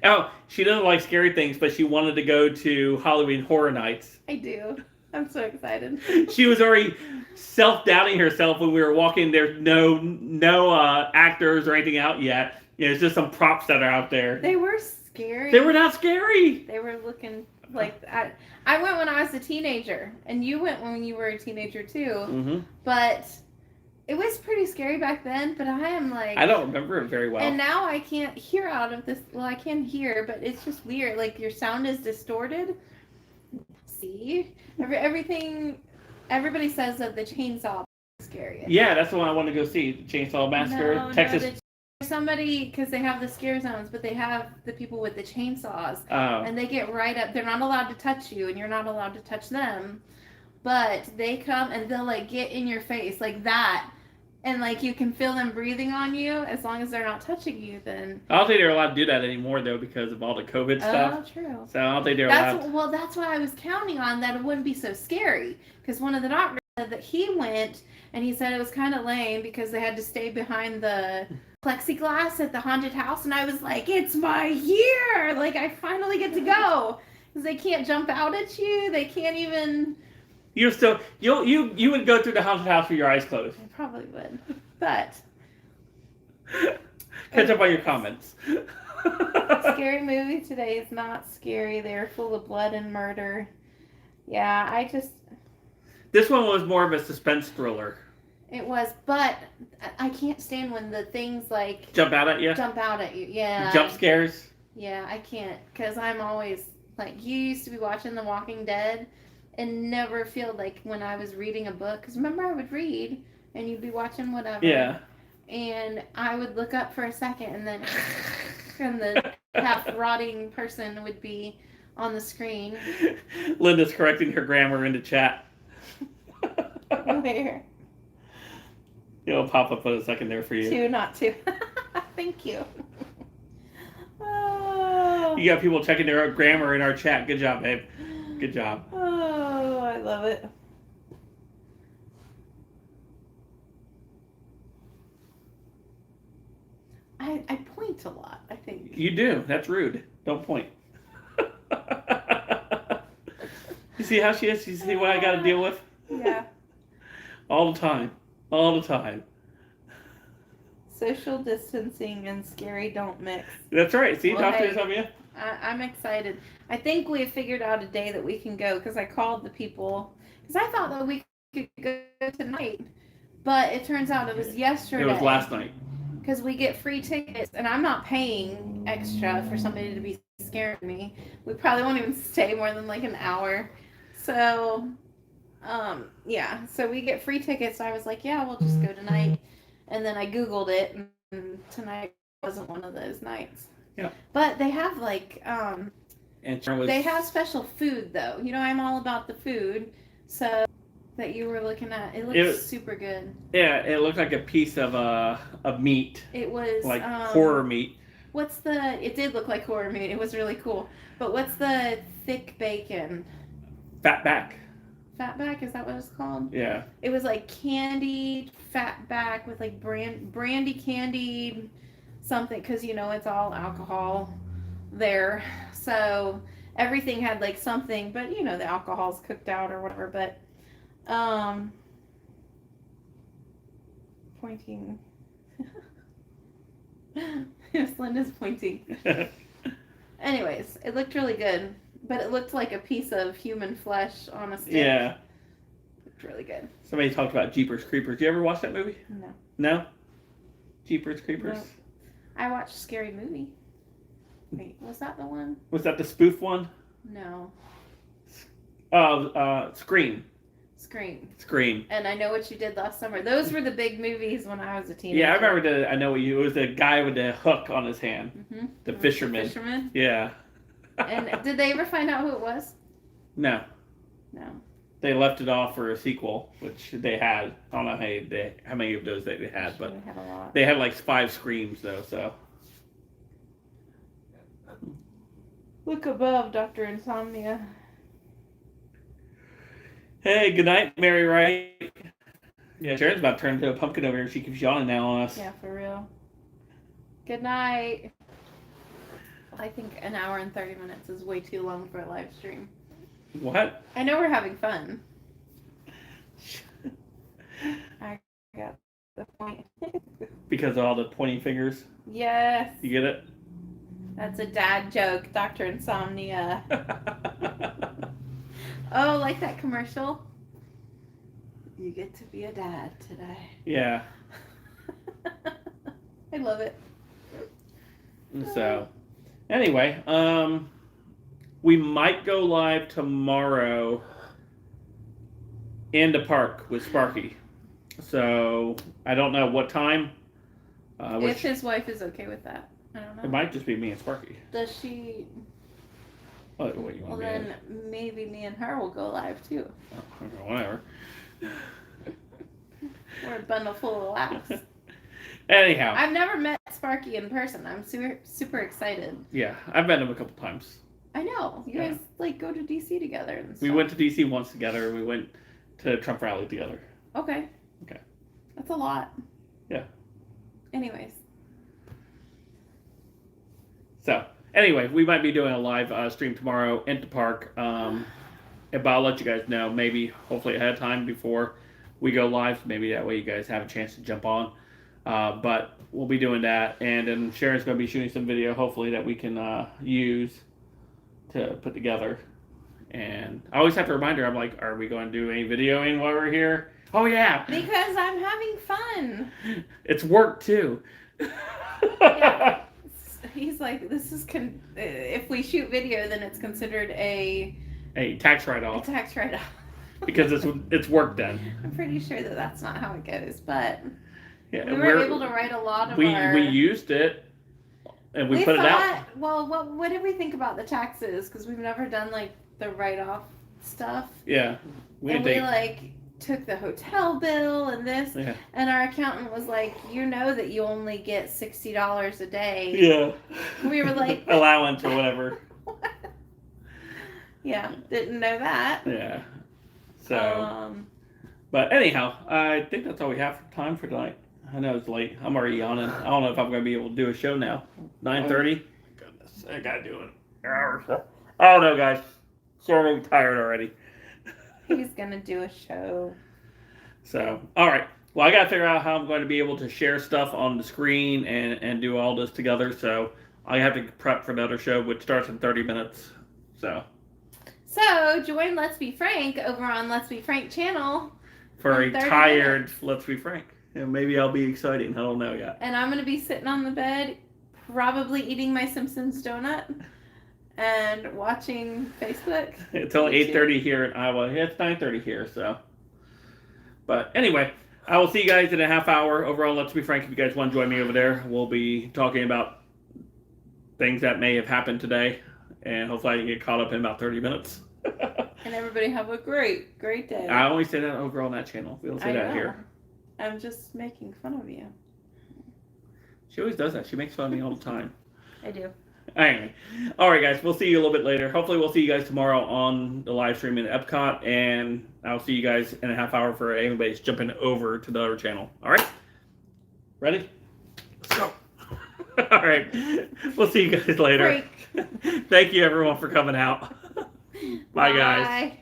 Oh, she doesn't like scary things, but she wanted to go to Halloween Horror Nights. I do. I'm so excited. She was already self-doubting herself when we were walking. There's no actors or anything out yet. It's just some props that are out there. They were scary. They were not scary. They were looking like I went when I was a teenager, and you went when you were a teenager too. Mm-hmm. But it was pretty scary back then. But I am like, I don't remember it very well. And now I can't hear out of this. Well, I can hear, but it's just weird. Like your sound is distorted. See, everybody says that the chainsaw is scary. Yeah, that's the one I want to go see. The Chainsaw Massacre, Texas. Somebody, because they have the scare zones, but they have the people with the chainsaws, Oh. and they get right up. They're not allowed to touch you, and you're not allowed to touch them. But they come and they'll like get in your face like that, and like you can feel them breathing on you. As long as they're not touching you, then. I don't think they're allowed to do that anymore though because of all the COVID stuff. Oh, true. So I don't think they're allowed. Well, that's why I was counting on that it wouldn't be so scary. Because one of the doctors said that he went and he said it was kind of lame because they had to stay behind the plexiglass at the haunted house, and I was like, it's my year! Like, I finally get to go! Because they can't jump out at you, they can't even, You're still you would go through the haunted house with your eyes closed. I probably would. But Catch up on your comments. scary movie today is not scary. They're full of blood and murder. Yeah, This one was more of a suspense thriller. it was, but I can't stand when the things like Jump out at you. jump out at you. Yeah. Jump scares. Yeah, I can't, because I'm always like, you used to be watching The Walking Dead and never feel like when I was reading a book, because remember I would read and you'd be watching whatever. Yeah. And I would look up for a second and then and the half rotting person would be on the screen. Linda's correcting her grammar in the chat. There. It'll pop up in a second there for you. Two, not two. Thank you. Oh. You got people checking their grammar in our chat. Good job, babe. Good job. Oh, I love it. I point a lot, I think. You do. That's rude. Don't point. You see how she is? You see what I got to deal with? Yeah. All the time. All the time. Social distancing and scary don't mix. That's right. See, Well, talk to hey. yourself, yeah? I'm excited. I think we have figured out a day that we can go because I called the people. Because I thought that we could go tonight. But it turns out it was yesterday. It was last night. Because we get free tickets, and I'm not paying extra for somebody to be scaring me. We probably won't even stay more than like an hour. So, yeah. So we get free tickets. So I was like, yeah, we'll just go tonight. And then I Googled it, and tonight wasn't one of those nights. Yeah. But they have like, And it was, they have special food though. You know, I'm all about the food. So that you were looking at, it looks super good. Yeah, it looked like a piece of meat. It was Like horror meat. It did look like horror meat. It was really cool. But what's the thick bacon? Fat back. Fatback, is that what it's called? Yeah. It was like candied fatback with like brandy candied something, because you know it's all alcohol there. So everything had like something, but you know the alcohol's cooked out or whatever. But pointing. Yes, Linda's pointing. Anyways, it looked really good, but it looked like a piece of human flesh on a stick. Yeah. Looked really good. Somebody talked about Jeepers Creepers. You ever watch that movie? No. No? Jeepers Creepers? No. I watched Scary Movie. Wait, was that the one? Was that the spoof one? No. Oh, Scream. Scream. And I Know What You Did Last Summer. Those were the big movies when I was a teenager. Yeah, I remember I know what you, it was the guy with the hook on his hand. Mm-hmm. The fisherman. Fisherman. Yeah. And did they ever find out who it was? No. No. They left it off for a sequel, which they had. I don't know how many of those they had, but They had a lot. they had like 5 screams though, so. Look above, Dr. Insomnia. Hey, good night, Mary Wright. Yeah, Sharon's about to turn into a pumpkin over here. She keeps yawning now on us. Yeah, for real. Good night. I think an hour and 30 minutes is way too long for a live stream. What? I know we're having fun. I got the point. Because of all the pointing fingers? Yes. You get it? That's a dad joke, Dr. Insomnia. Oh, like that commercial? You get to be a dad today. Yeah. I love it. So, anyway, we might go live tomorrow in the park with Sparky. So, I don't know what time. If his wife is okay with that. I don't know. It might just be me and Sparky. Does she? Oh, what you Well, want me then maybe me and her will go live too. to? Oh, whatever. We're a bundle full of laughs. Anyhow. I've never met Sparky in person. I'm super excited. Yeah, I've met him a couple times. I know. You guys like go to DC together and stuff. We went to DC once together. We went to Trump rally together. Okay. Okay. That's a lot. Yeah. Anyways. So, anyway, we might be doing a live stream tomorrow in the park. And but I'll let you guys know, maybe, hopefully ahead of time before we go live. So maybe that way you guys have a chance to jump on. But we'll be doing that. And then Sharon's going to be shooting some video, hopefully, that we can use to put together. And I always have to remind her, I'm like, are we going to do any videoing while we're here? Oh, yeah. Because I'm having fun. It's work, too. Yeah. He's like, this is, if we shoot video, then it's considered a tax write-off. tax write-off. Because it's work done. I'm pretty sure that that's not how it goes, but Yeah, we were able to write a lot of we our... used it, and we put it out. Well, what did we think about the taxes? Because we've never done, like, the write-off stuff. Yeah. And we, like, took the hotel bill and this, Yeah. and our accountant was like, you know that you only get $60 a day. Yeah. We were like... Allowance or whatever. Yeah, didn't know that. Yeah. So, but anyhow, I think that's all we have for time for tonight. I know it's late. I'm already yawning. I don't know if I'm going to be able to do a show now. 9:30? Goodness, I got to do it. I don't know, guys. Sharon may be tired already. He's going to do a show. So, all right. Well, I got to figure out how I'm going to be able to share stuff on the screen and do all this together. So, I have to prep for another show, which starts in 30 minutes. So, join Let's Be Frank over on Let's Be Frank channel. For a in 30 tired, minutes. Let's Be Frank. Yeah, maybe I'll be exciting. I don't know yet. And I'm going to be sitting on the bed, probably eating my Simpsons donut and watching Facebook. It's only 8:30 here in Iowa. Yeah, it's 9:30 here, so. But anyway, I will see you guys in a half hour over on Let's Be Frank. If you guys want to join me over there, we'll be talking about things that may have happened today. And hopefully I can get caught up in about 30 minutes. And everybody have a great day. I only say that over on that channel. We don't say that here. I'm just making fun of you. She always does that. She makes fun of me all the time. I do. Anyway, all right, guys. We'll see you a little bit later. Hopefully, we'll see you guys tomorrow on the live stream in Epcot, and I'll see you guys in a half hour for anybody's jumping over to the other channel. All right, ready? Let's go. All right, we'll see you guys later. Break. Thank you, everyone, for coming out. Bye, guys.